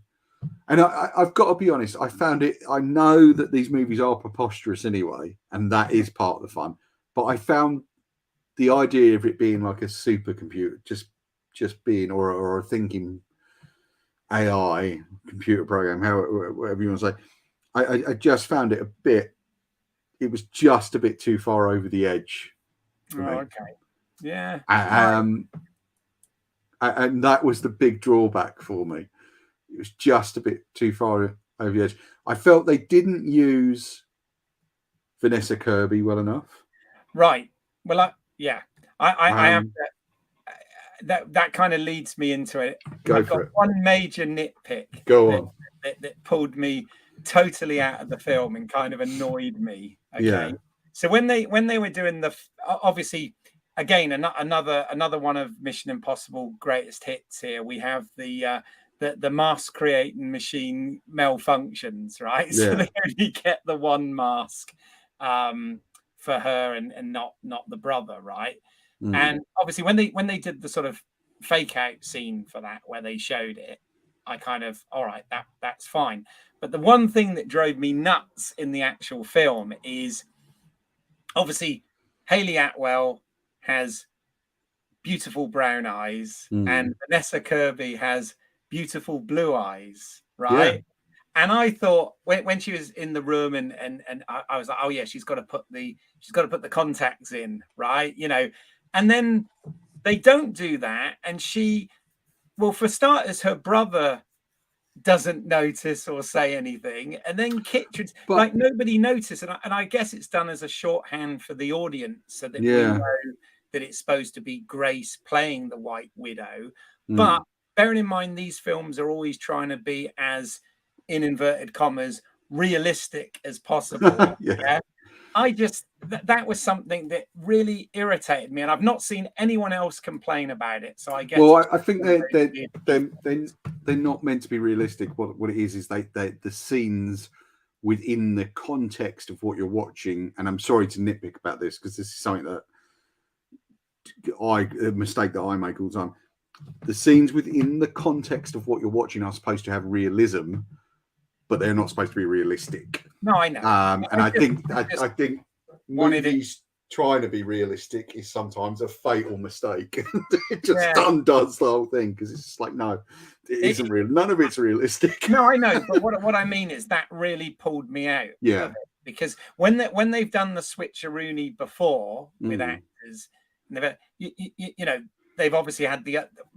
And I've got to be honest, I know that these movies are preposterous anyway, and that is part of the fun. But I found the idea of it being like a supercomputer, just being or a thinking AI computer program, whatever you want to say, I just found it it was just a bit too far over the edge for me. Okay. Yeah. And that was the big drawback for me. it was just a bit too far over the edge. I felt they didn't use Vanessa Kirby well enough. Right. Well, I have Um, that kind of leads me into it. Go I've for got it. one major nitpick Go on. that pulled me totally out of the film and kind of annoyed me. Okay. Yeah. So when they were doing obviously, again, another one of Mission Impossible greatest hits here. We have the mask creating machine malfunctions, right? So Yeah. they only get the one mask for her and not the brother, right? And obviously when they did the sort of fake out scene for that where they showed it, I kind of, all right, that's fine. But the one thing that drove me nuts in the actual film is obviously Hayley Atwell has beautiful brown eyes and Vanessa Kirby has beautiful blue eyes, right? Yeah. And I thought when she was in the room and I was like, oh yeah, she's got to put the contacts in, right? You know, and then they don't do that, and well, for starters, her brother doesn't notice or say anything, and then Kittredge, like nobody noticed, and I guess it's done as a shorthand for the audience so that we know that it's supposed to be Grace playing the White Widow. But bearing in mind these films are always trying to be as, in inverted commas, realistic as possible. Yeah. I just that was something that really irritated me, and I've not seen anyone else complain about it. So I guess. Well, I think they're not meant to be realistic. What it is they the scenes within the context of what you're watching. And I'm sorry to nitpick about this because this is something that a mistake that I make all the time. The scenes within the context of what you're watching are supposed to have realism, but they're not supposed to be realistic. No, I know. And I think movies trying to be realistic is sometimes a fatal mistake. It just undoes the whole thing because it's just like, no, it isn't real. None of it's realistic. No, I know, but what I mean is that really pulled me out. Yeah. Because when they've done the switcheroony before with actors, you know, they've obviously had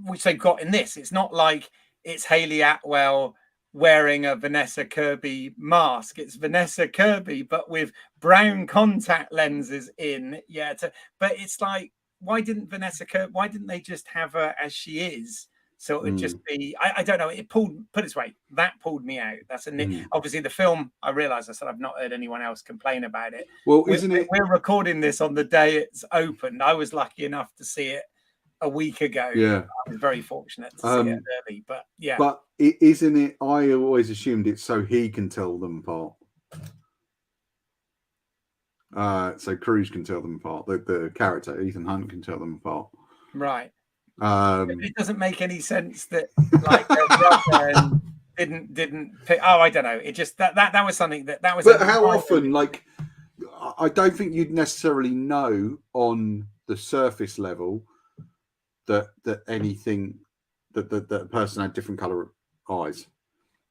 which they've got in this. It's not like it's Hayley Atwell wearing a Vanessa Kirby mask. It's Vanessa Kirby, but with brown contact lenses in. Yeah. But it's like, why didn't they just have her as she is? So it would just be, I don't know. Put it this way, that pulled me out. That's obviously the film. I realized I said I've not heard anyone else complain about it. Well, isn't it? We're recording this on the day it's opened. I was lucky enough to see it a week ago. Yeah, I was very fortunate to see it early. But yeah, but isn't it? I always assumed it's so he can tell them apart. So Cruise can tell them apart. The character Ethan Hunt can tell them apart. Right. It doesn't make any sense that like their brother didn't pick. Oh, I don't know. It just that was something that was. But how often? Like, I don't think you'd necessarily know on the surface level that anything that a person had different color eyes.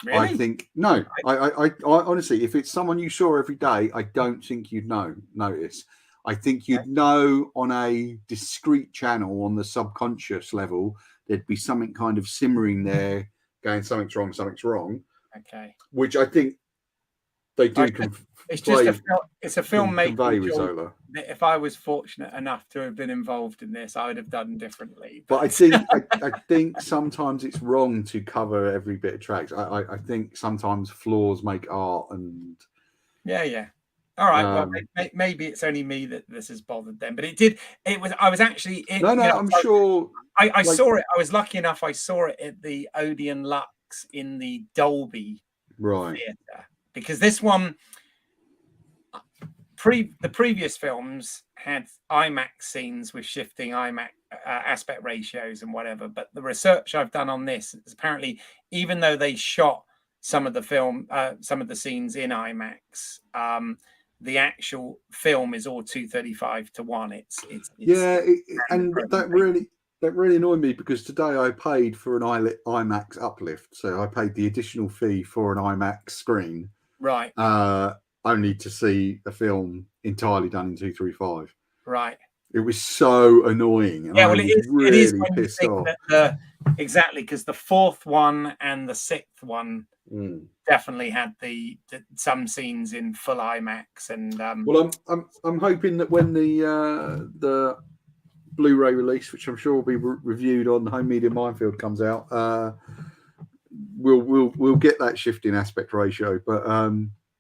Really? I think no. I honestly, if it's someone you saw every day, I don't think you'd notice. I think you'd know on a discrete channel on the subconscious level, there'd be something kind of simmering there, going something's wrong. Okay. Which I think they do. It's a filmmaking that if I was fortunate enough to have been involved in this, I would have done differently. But I think I think sometimes it's wrong to cover every bit of tracks. I think sometimes flaws make art, and yeah. All right. Well, maybe it's only me that this has bothered them, but it did. I was actually. I'm sure. I saw it. I was lucky enough. I saw it at the Odeon Lux in the Dolby Theatre, because this one, the previous films had IMAX scenes with shifting IMAX aspect ratios and whatever. But the research I've done on this is apparently, even though they shot some of the scenes in IMAX, the actual film is all 235:1. And that really annoyed me because today I paid for an IMAX uplift, so I paid the additional fee for an IMAX screen, right? Only to see a film entirely done in 235. Right. It was so annoying, and Yeah, I well, was it is really when you pissed think off. that exactly, because the fourth one and the sixth one definitely had the some scenes in full IMAX, and well, I'm hoping that when the Blu-ray release, which I'm sure will be reviewed on Home Media Minefield, comes out, we'll get that shift in aspect ratio. But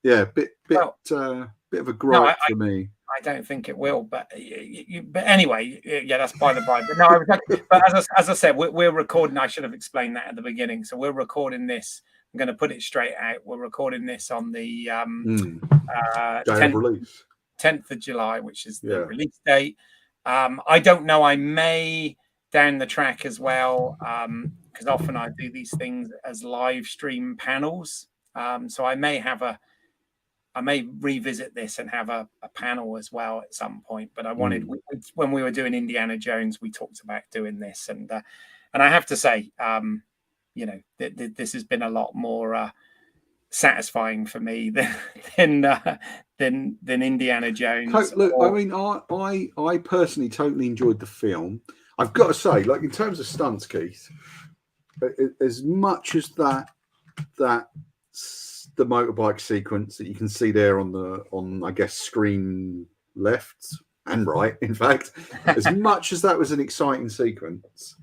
yeah, bit of a gripe for me. I don't think it will, but but anyway, yeah, that's by the by. But no, I was but as I said, we're recording. I should have explained that at the beginning. So we're recording this. I'm going to put it straight out. We're recording this on the 10th of July, which is the release date. I don't know. I may down the track as well, because often I do these things as live stream panels. So I may revisit this and have a panel as well at some point. But I wanted when we were doing Indiana Jones, we talked about doing this, and I have to say, this has been a lot more satisfying for me than Indiana Jones. Look, I mean, I personally totally enjoyed the film. I've got to say, like in terms of stunts, Keith, as much as the motorbike sequence that you can see there on I guess screen left and right, in fact, as much as that was an exciting sequence,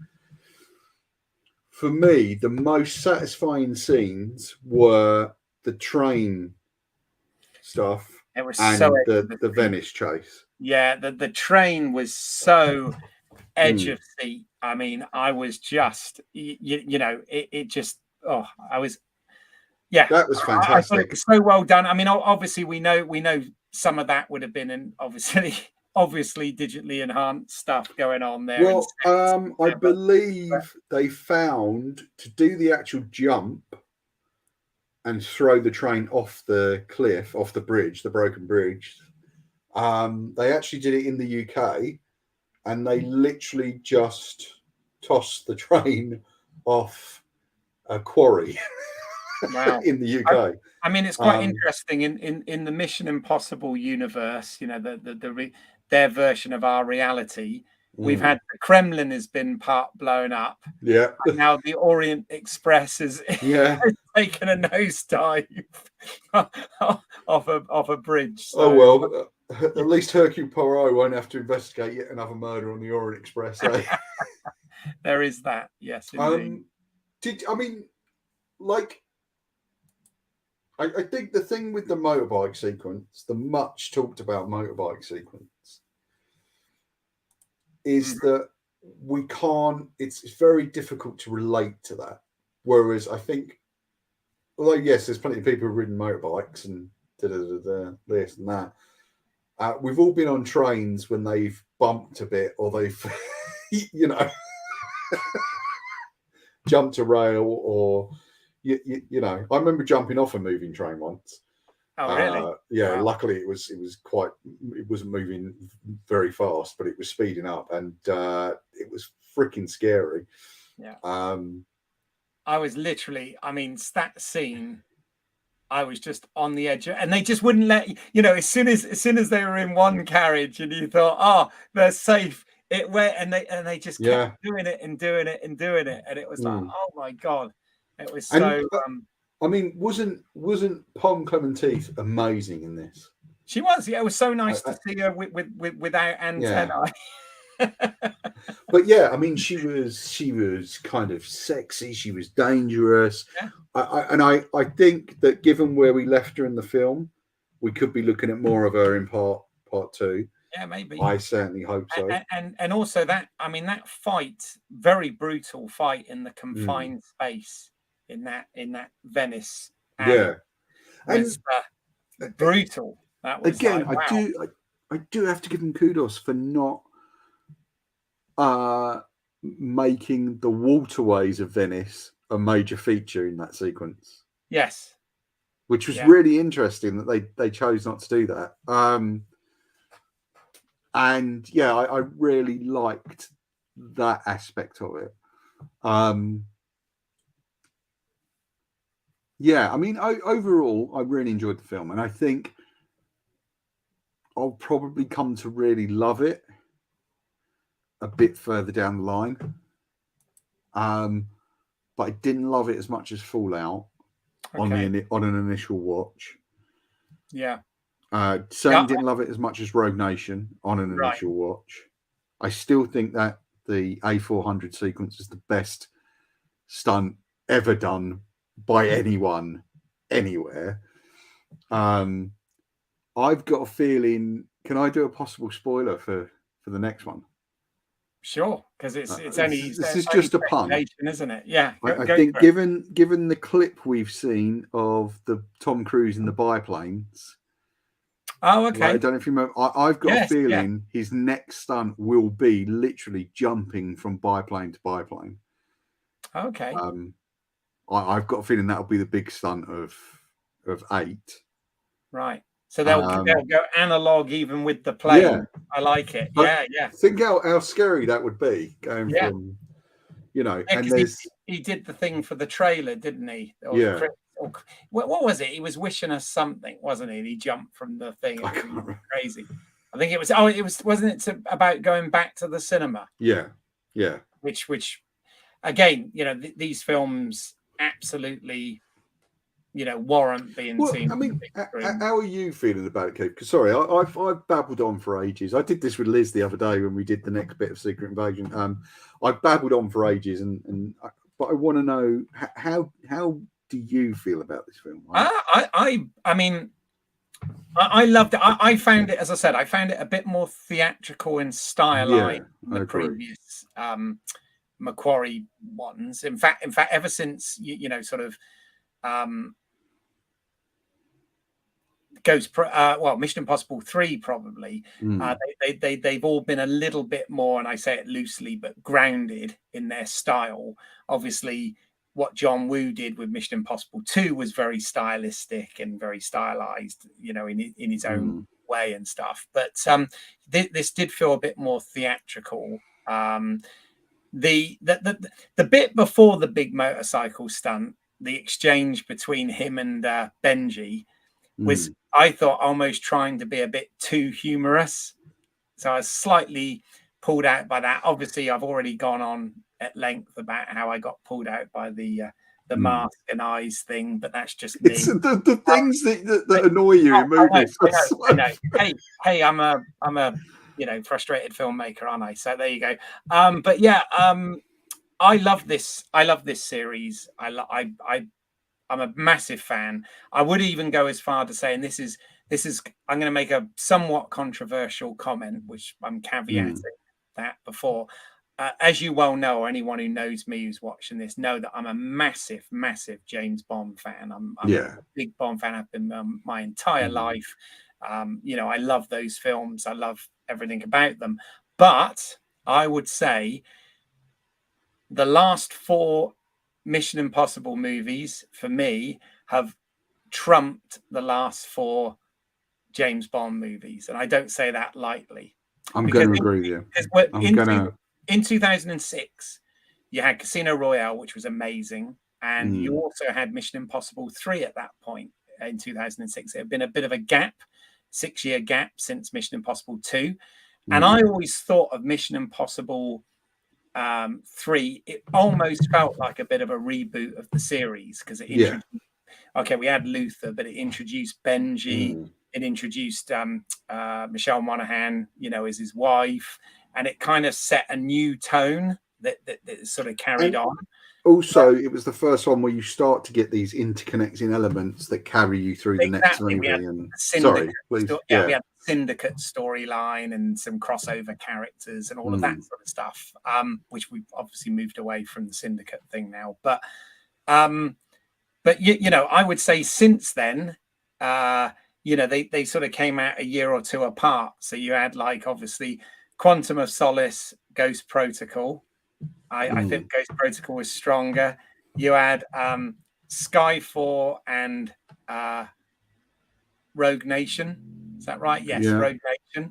for me the most satisfying scenes were the train stuff and the Venice chase. Yeah, the train was so edge of seat. I mean, I was just it just I was. Yeah, that was fantastic. I thought it was so well done. I mean, obviously we know some of that would have been in obviously digitally enhanced stuff going on there. Well, I believe they found to do the actual jump and throw the train off the cliff, off the bridge, the broken bridge. They actually did it in the UK, and they literally just tossed the train off a quarry. Wow. In the UK. I mean, it's quite interesting in the Mission Impossible universe. You know, their version of our reality. We've had the Kremlin has been part blown up. Yeah. And now the Orient Express has taken a nosedive off a bridge. So. Oh well, at least Hercule Poirot won't have to investigate yet another murder on the Orient Express. Eh? There is that. Yes. Indeed. I think the thing with the motorbike sequence, the much talked about motorbike sequence, is that we can't. It's very difficult to relate to that. Whereas I think, although yes, there's plenty of people who've ridden motorbikes and this and that. We've all been on trains when they've bumped a bit or they've, jumped a rail or. You know, I remember jumping off a moving train once. Oh, really? Yeah. Wow. Luckily, it wasn't moving very fast, but it was speeding up, and it was freaking scary. Yeah. I was literally. I mean, that scene. I was just on the edge, and they just wouldn't let you know. As soon as they were in one carriage, and you thought, "Oh, they're safe," it went, and they just kept doing it, and it was like, "Oh my God." It was so. I mean, wasn't Pom Clementine amazing in this? She was. Yeah, it was so nice to see her without antennae. Yeah. But yeah, I mean, she was kind of sexy. She was dangerous. Yeah. I think that given where we left her in the film, we could be looking at more of her in part two. Yeah, maybe. I certainly hope so. And also that, I mean, that fight, very brutal fight in the confined space. In that Venice, and brutal. That was again. Like, wow. I do have to give them kudos for not making the waterways of Venice a major feature in that sequence. Yes, which was really interesting that they chose not to do that. And yeah, I really liked that aspect of it. Yeah, I mean, overall, I really enjoyed the film, and I think I'll probably come to really love it a bit further down the line. But I didn't love it as much as Fallout on an initial watch. Yeah. Certainly didn't love it as much as Rogue Nation on an initial watch. I still think that the A400 sequence is the best stunt ever done by anyone anywhere. I've got a feeling. Can I do a possible spoiler for the next one? Sure, because it's only this is just a pun, isn't it? Yeah. I think given the clip we've seen of the Tom Cruise in the biplanes. Oh, okay. I don't know if you remember. I've got a feeling his next stunt will be literally jumping from biplane to biplane. Okay. I've got a feeling that'll be the big stunt of 8. Right. So they'll go analog even with the plane. Yeah. I like it. But yeah. Think how scary that would be going from, and he did the thing for the trailer, didn't he? What was it? He was wishing us something, wasn't he? And he jumped from the thing. I can't remember. Crazy. I think it was. Wasn't it about going back to the cinema? Yeah. Which, again, these films absolutely, warrant being seen. I mean, how are you feeling about it, Keith? Because sorry, I've babbled on for ages. I did this with Liz the other day when we did the next bit of Secret Invasion. I've babbled on for ages, but I want to know how do you feel about this film? I mean, I loved it. I found it, as I said, a bit more theatrical and stylized than the previous Macquarie ones. In fact, ever since Mission Impossible 3 probably. They've all been a little bit more, and I say it loosely, but grounded in their style. Obviously, what John Woo did with Mission Impossible 2 was very stylistic and very stylized, in his own way and stuff. But this did feel a bit more theatrical. The bit before the big motorcycle stunt, the exchange between him and Benji was, I thought, almost trying to be a bit too humorous. So I was slightly pulled out by that. Obviously, I've already gone on at length about how I got pulled out by the mask and eyes thing, but that's just me. It's the things that annoy you in movies. I know. Hey, I'm a frustrated filmmaker, aren't I? So there you go. But yeah, I love this. I love this series. I'm a massive fan. I would even go as far to say, and this is I'm going to make a somewhat controversial comment, which I'm caveating that before. As you well know, or anyone who knows me who's watching this know that I'm a massive, massive James Bond fan. I'm a big Bond fan. I've been my entire life. I love those films. I love everything about them. But I would say the last 4 Mission Impossible movies for me have trumped the last 4 James Bond movies, and I don't say that lightly. I'm going to agree with you. In 2006, you had Casino Royale, which was amazing, and you also had Mission Impossible 3 at that point in 2006. It had been a bit of a gap, 6-year gap since Mission Impossible 2, and I always thought of Mission Impossible 3, it almost felt like a bit of a reboot of the series, because it introduced, we had Luther, but it introduced Benji, it introduced Michelle Monaghan, as his wife, and it kind of set a new tone that sort of carried on. Also, it was the first one where you start to get these interconnecting elements that carry you through the next movie. We had the Syndicate storyline and some crossover characters and all of that sort of stuff, which we've obviously moved away from the Syndicate thing now. But I would say since then, they sort of came out a year or 2 apart. So you had obviously Quantum of Solace, Ghost Protocol. I think Ghost Protocol was stronger. You had Skyfall and Rogue Nation. Is that right? Yes, Rogue Nation.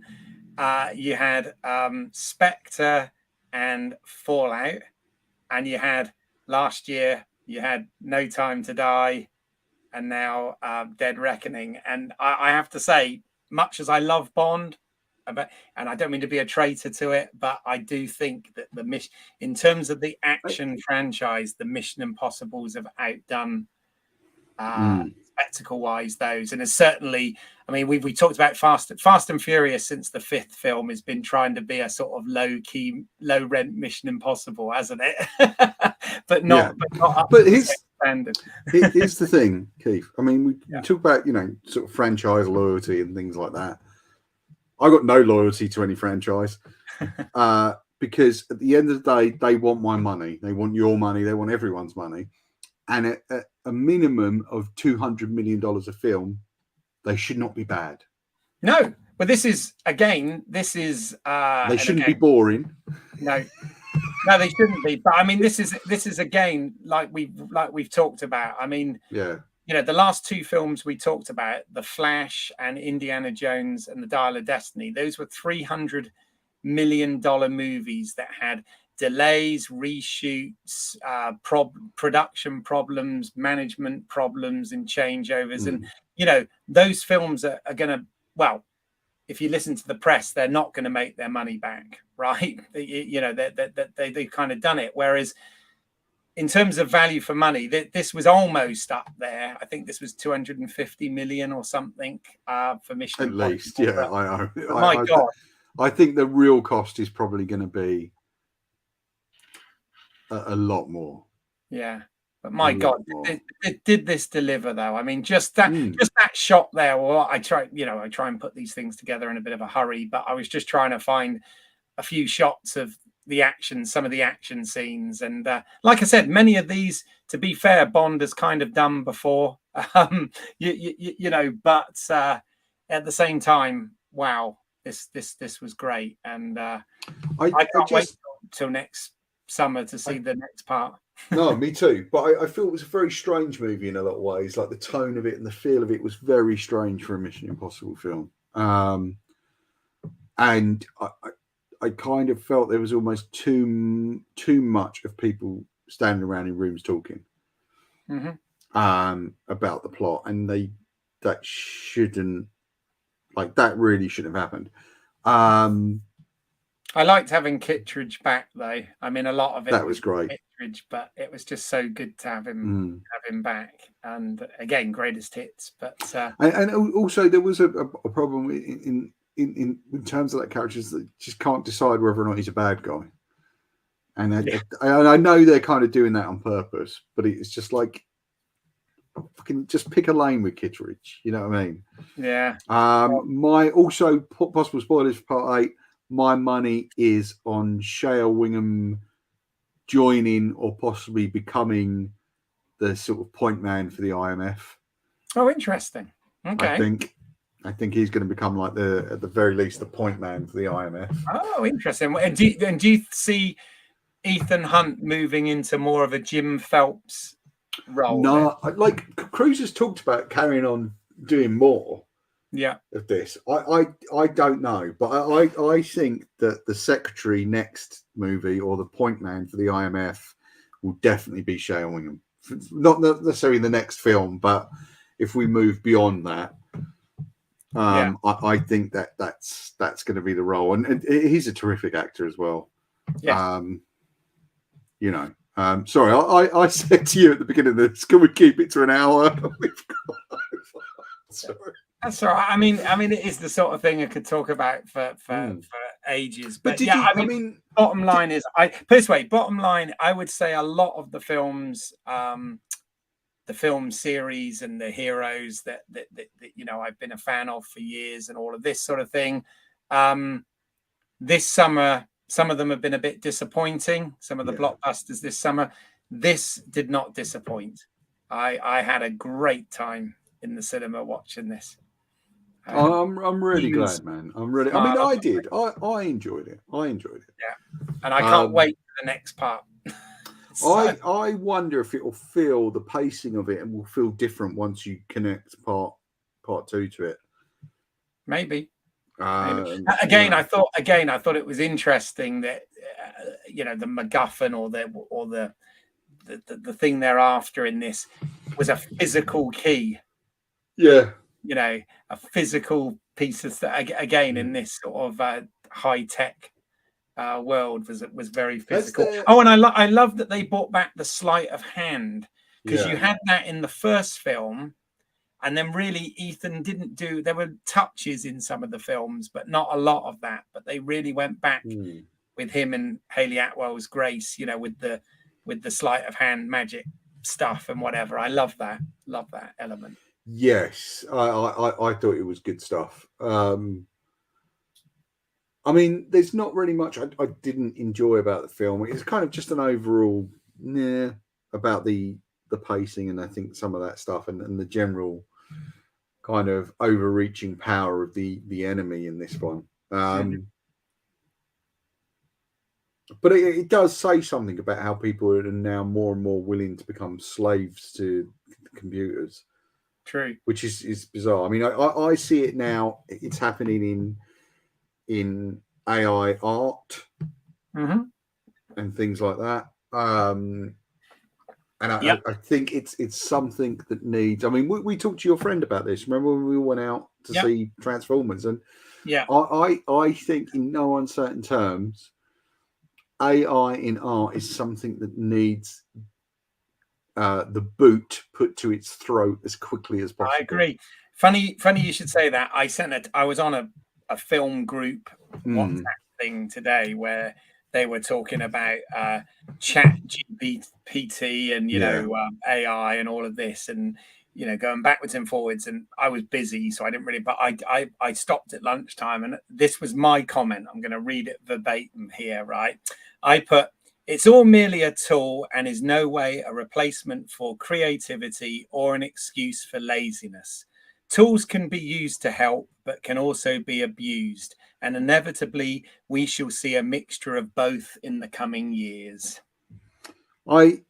You had Spectre and Fallout. And you had last year, you had No Time to Die, and now Dead Reckoning. And I have to say, much as I love Bond, about, and I don't mean to be a traitor to it, but I do think that the mission, in terms of the action franchise, the Mission Impossibles have outdone spectacle wise those. And it's certainly, I mean, we talked about Fast and Furious since the 5th film has been trying to be a sort of low key, low rent Mission Impossible, hasn't it? but not up to the same standard. Here's the thing, Keith. I mean, we talk about, sort of franchise loyalty and things like that. I got no loyalty to any franchise because at the end of the day, they want my money. They want your money. They want everyone's money. And at a minimum of $200 million a film, they should not be bad. No, but this is they shouldn't be boring. No, they shouldn't be. But I mean, this is again like we've talked about. I mean, yeah. The last 2 films we talked about, The Flash and Indiana Jones and the Dial of Destiny, those were $300 million movies that had delays, reshoots, production problems, management problems, and changeovers. And those films are going to, well, if you listen to the press, they're not going to make their money back, right? They've kind of done it. Whereas in terms of value for money, this was almost up there. I think this was 250 million or something for Mission Impossible. At least, yeah. My God. I think the real cost is probably going to be a lot more. Yeah, but my God, did this deliver though? I mean, just that shot there. Well, I try and put these things together in a bit of a hurry, but I was just trying to find a few shots of the action, some of the action scenes, and like I said, many of these, to be fair, Bond has kind of done before. But at the same time, wow, this was great, and I can't wait till next summer to see the next part. No, me too. But I feel it was a very strange movie in a lot of ways. Like the tone of it and the feel of it was very strange for a Mission Impossible film. And I kind of felt there was almost too much of people standing around in rooms talking about the plot, and that really shouldn't have happened. I liked having Kittredge back, though. I mean, a lot of it that was great, Kittredge, but it was just so good to have him back. And again, greatest hits. But and also there was a problem in terms of that character, is that just can't decide whether or not he's a bad guy. And I know they're kind of doing that on purpose, but it's just like, fucking just pick a lane with Kittredge. You know what I mean? Yeah. My also possible spoilers for part 8. My money is on Shea Wingham joining or possibly becoming the sort of point man for the IMF. Oh, interesting. Okay. I think he's going to become like at the very least, the point man for the IMF. Oh, interesting. And do you see Ethan Hunt moving into more of a Jim Phelps role? No, like Cruise has talked about carrying on doing more. Yeah. Of this, I don't know, but I think that the secretary next movie or the point man for the IMF will definitely be Shea Wingham. Not necessarily the next film, but if we move beyond that, I think that's going to be the role, and he's a terrific actor as well. Yeah. Sorry, I said to you at the beginning of this, can we keep it to an hour? Sorry. That's all right. I mean, it is the sort of thing I could talk about for ages. But bottom line is, bottom line, I would say a lot of the films, the film series and the heroes that I've been a fan of for years and all of this sort of thing. This summer, some of them have been a bit disappointing. Some of the blockbusters this summer. This did not disappoint. I had a great time in the cinema watching this. I'm really glad, man. I did. I enjoyed it. Yeah, and I can't wait for the next part. I wonder if it will feel the pacing of it and will feel different once you connect part 2 to it. Maybe. I thought it was interesting that the MacGuffin or the thing they're after in this was a physical key. Yeah. A physical pieces that again in this sort of high tech world was very physical. Oh, and I love that they brought back the sleight of hand, because you had that in the first film, and then really Ethan didn't do. There were touches in some of the films, but not a lot of that. But they really went back with him and Haley Atwell's Grace, you know, with the sleight of hand magic stuff and whatever. I love that element. Yes, I thought it was good stuff. I mean, there's not really much I didn't enjoy about the film. It's kind of just an overall about the pacing, and I think some of that stuff, and the general kind of overreaching power of the enemy in this one. But it does say something about how people are now more and more willing to become slaves to computers. True. Which is bizarre. I mean, I see it now. It's happening in AI art and things like that. And I think it's something that needs. I mean, we talked to your friend about this. Remember when we went out to see Transformers? And I think in no uncertain terms, AI in art is something that needs the boot put to its throat as quickly as possible. I agree. Funny you should say that. I was on a film group WhatsApp thing today where they were talking about chat GPT and AI and all of this, and going backwards and forwards, and I was busy, so I didn't really, but I stopped at lunchtime, and this was my comment. I'm going to read it verbatim here, right? I put, "It's all merely a tool and is no way a replacement for creativity or an excuse for laziness. Tools can be used to help, but can also be abused. And inevitably, we shall see a mixture of both in the coming years." I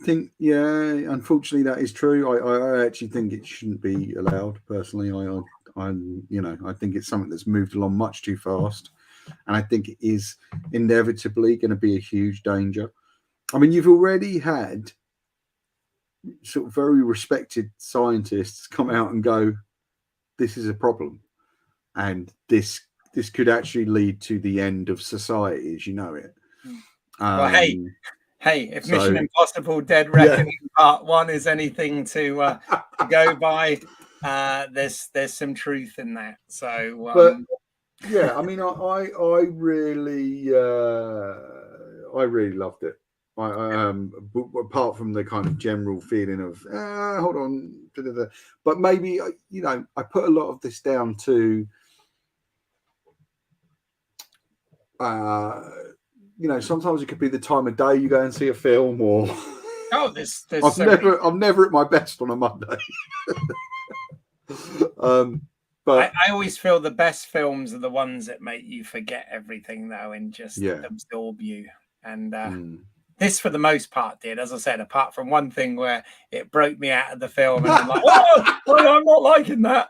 think, unfortunately, that is true. I actually think it shouldn't be allowed. Personally, I think it's something that's moved along much too fast. And I think it is inevitably going to be a huge danger. I mean, you've already had sort of very respected scientists come out and go, this is a problem. And this could actually lead to the end of society as you know it. Well, hey, if Mission Impossible Dead Reckoning Part 1 is anything to go by, there's some truth in that. So, but yeah, I mean, I really loved it. Apart from the kind of general feeling of hold on, but maybe I put a lot of this down to sometimes it could be the time of day you go and see a film, or I'm never at my best on a Monday. But I always feel the best films are the ones that make you forget everything, though, and just absorb you. And this, for the most part, did. As I said, apart from one thing where it broke me out of the film, and I'm like, I'm not liking that.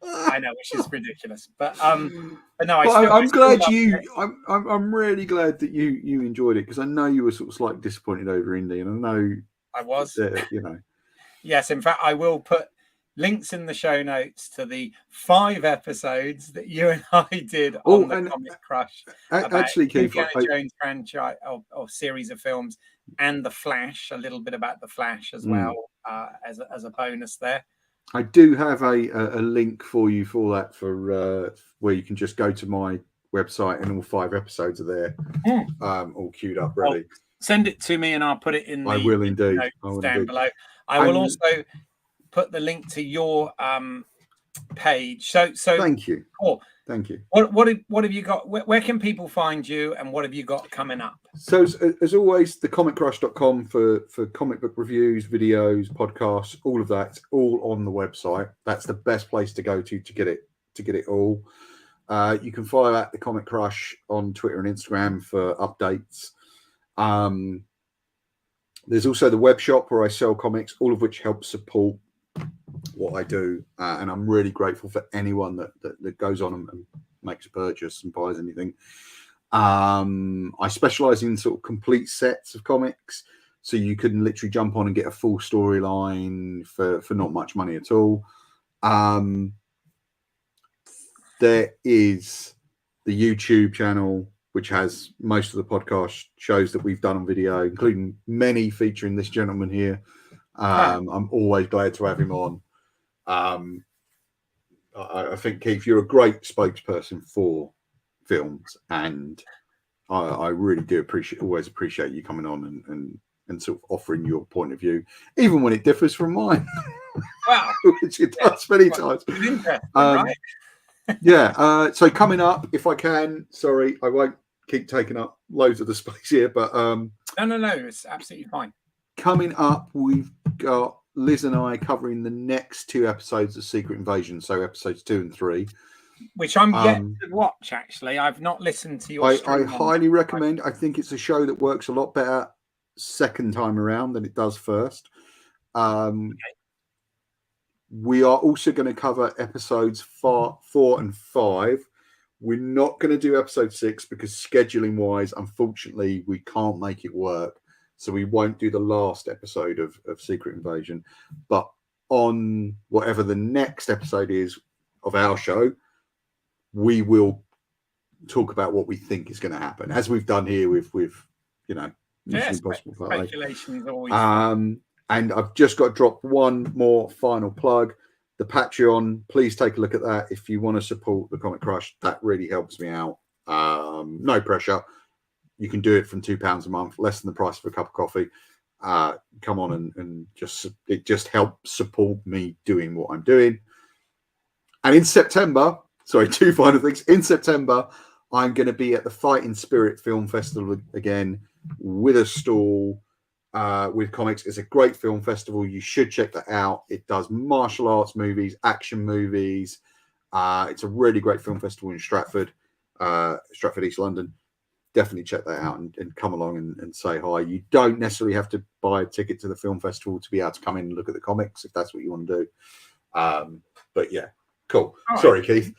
I know, which is ridiculous, but no, I'm glad I'm really glad that you enjoyed it, because I know you were sort of slightly disappointed over Indy, and I know I was. Yes, in fact, I will put links in the show notes to the 5 episodes that you and I did on the Comic Crush. Actually, Keith, Indiana Jones franchise or series of films, and the Flash, a little bit about the Flash as well, as a bonus there. I do have a link for you for that, for where you can just go to my website, and all 5 episodes are there, all queued up, ready. Send it to me and I'll put it in the I will indeed. down below. I will also put the link to your page. So thank you. Cool. Thank you. What have you got? Where can people find you, and what have you got coming up? So as always, thecomiccrush.com for comic book reviews, videos, podcasts, all of that, all on the website. That's the best place to go to get it all. You can follow at the Comic Crush on Twitter and Instagram for updates. There's also the web shop where I sell comics, all of which helps support what I do, and I'm really grateful for anyone that goes on and makes a purchase and buys anything. I specialize in sort of complete sets of comics, so you can literally jump on and get a full storyline for not much money at all. There is the YouTube channel, which has most of the podcast shows that we've done on video, including many featuring this gentleman here. I'm always glad to have him on. I think, Keith, you're a great spokesperson for films, and I really do always appreciate you coming on and sort of offering your point of view, even when it differs from mine. Wow. Which it does many times. Right? Yeah. So coming up, if I can, sorry, I won't keep taking up loads of the space here, but no, it's absolutely fine. Coming up, we've got Liz and I covering the next 2 episodes of Secret Invasion, so episodes 2 and 3, which I'm yet to watch. Actually, I've not listened to your. I highly recommend. I think it's a show that works a lot better second time around than it does first. Okay. We are also going to cover episodes 4 and 5. We're not going to do episode 6 because scheduling wise, unfortunately, we can't make it work. So we won't do the last episode of Secret Invasion. But on whatever the next episode is of our show, we will talk about what we think is going to happen, as we've done here with Mission Impossible. Speculations always. And I've just got to drop one more final plug. The Patreon, please take a look at that. If you want to support the Comic Crush, that really helps me out. No pressure. You can do it from £2 a month, less than the price of a cup of coffee. Come on and it just helps support me doing what I'm doing. And in September, 2 final things. In September, I'm going to be at the Fighting Spirit Film Festival again with a stall. With comics. It's a great film festival. You should check that out. It does martial arts movies, action movies. It's a really great film festival in Stratford, East London. Definitely check that out and come along and say hi. You don't necessarily have to buy a ticket to the film festival to be able to come in and look at the comics if that's what you want to do. But yeah, cool. All Sorry, right. Keith.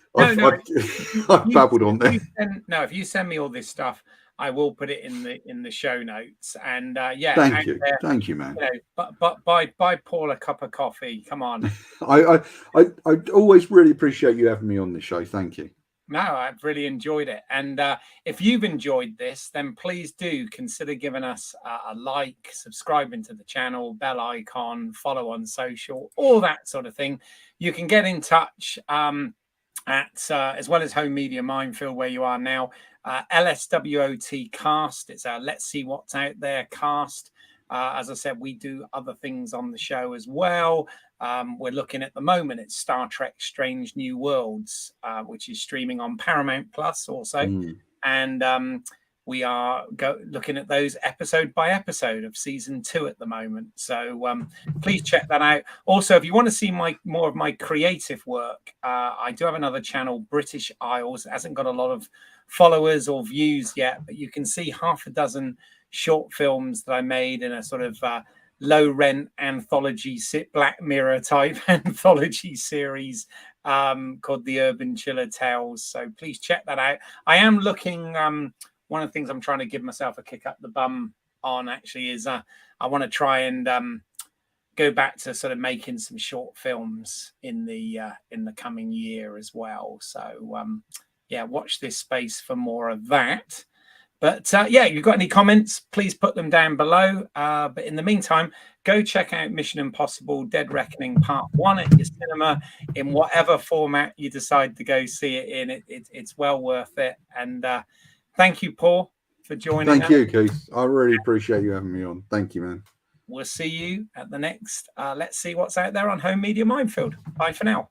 I've babbled on there. If you send me all this stuff, I will put it in the show notes. And thank you, man. But buy Paul a cup of coffee. Come on. I always really appreciate you having me on the show. Thank you. No, I've really enjoyed it. And if you've enjoyed this, then please do consider giving us a like, subscribing to the channel, bell icon, follow on social, all that sort of thing. You can get in touch at as well as Home Media Minefield, where you are now. LSWOT cast. It's a Let's See What's Out There cast. As I said, we do other things on the show as well. We're looking at the moment at Star Trek Strange New Worlds, which is streaming on Paramount Plus also. And we are looking at those episode by episode of season 2 at the moment. So please check that out. Also, if you want to see more of my creative work, I do have another channel, British Isles. It hasn't got a lot of followers or views yet, but you can see half a dozen short films that I made in a sort of low rent anthology, Black Mirror type anthology series called The Urban Chiller Tales. So please check that out. I am looking, one of the things I'm trying to give myself a kick up the bum on actually is I want to try and go back to sort of making some short films in the coming year as well. So watch this space for more of that. But you've got any comments, please put them down below. But in the meantime, go check out Mission Impossible Dead Reckoning Part 1 at your cinema in whatever format you decide to go see it in. It's well worth it. And thank you, Paul, for joining us. Thank you, Keith. I really appreciate you having me on. Thank you, man. We'll see you at the next Let's See What's Out There on Home Media Minefield. Bye for now.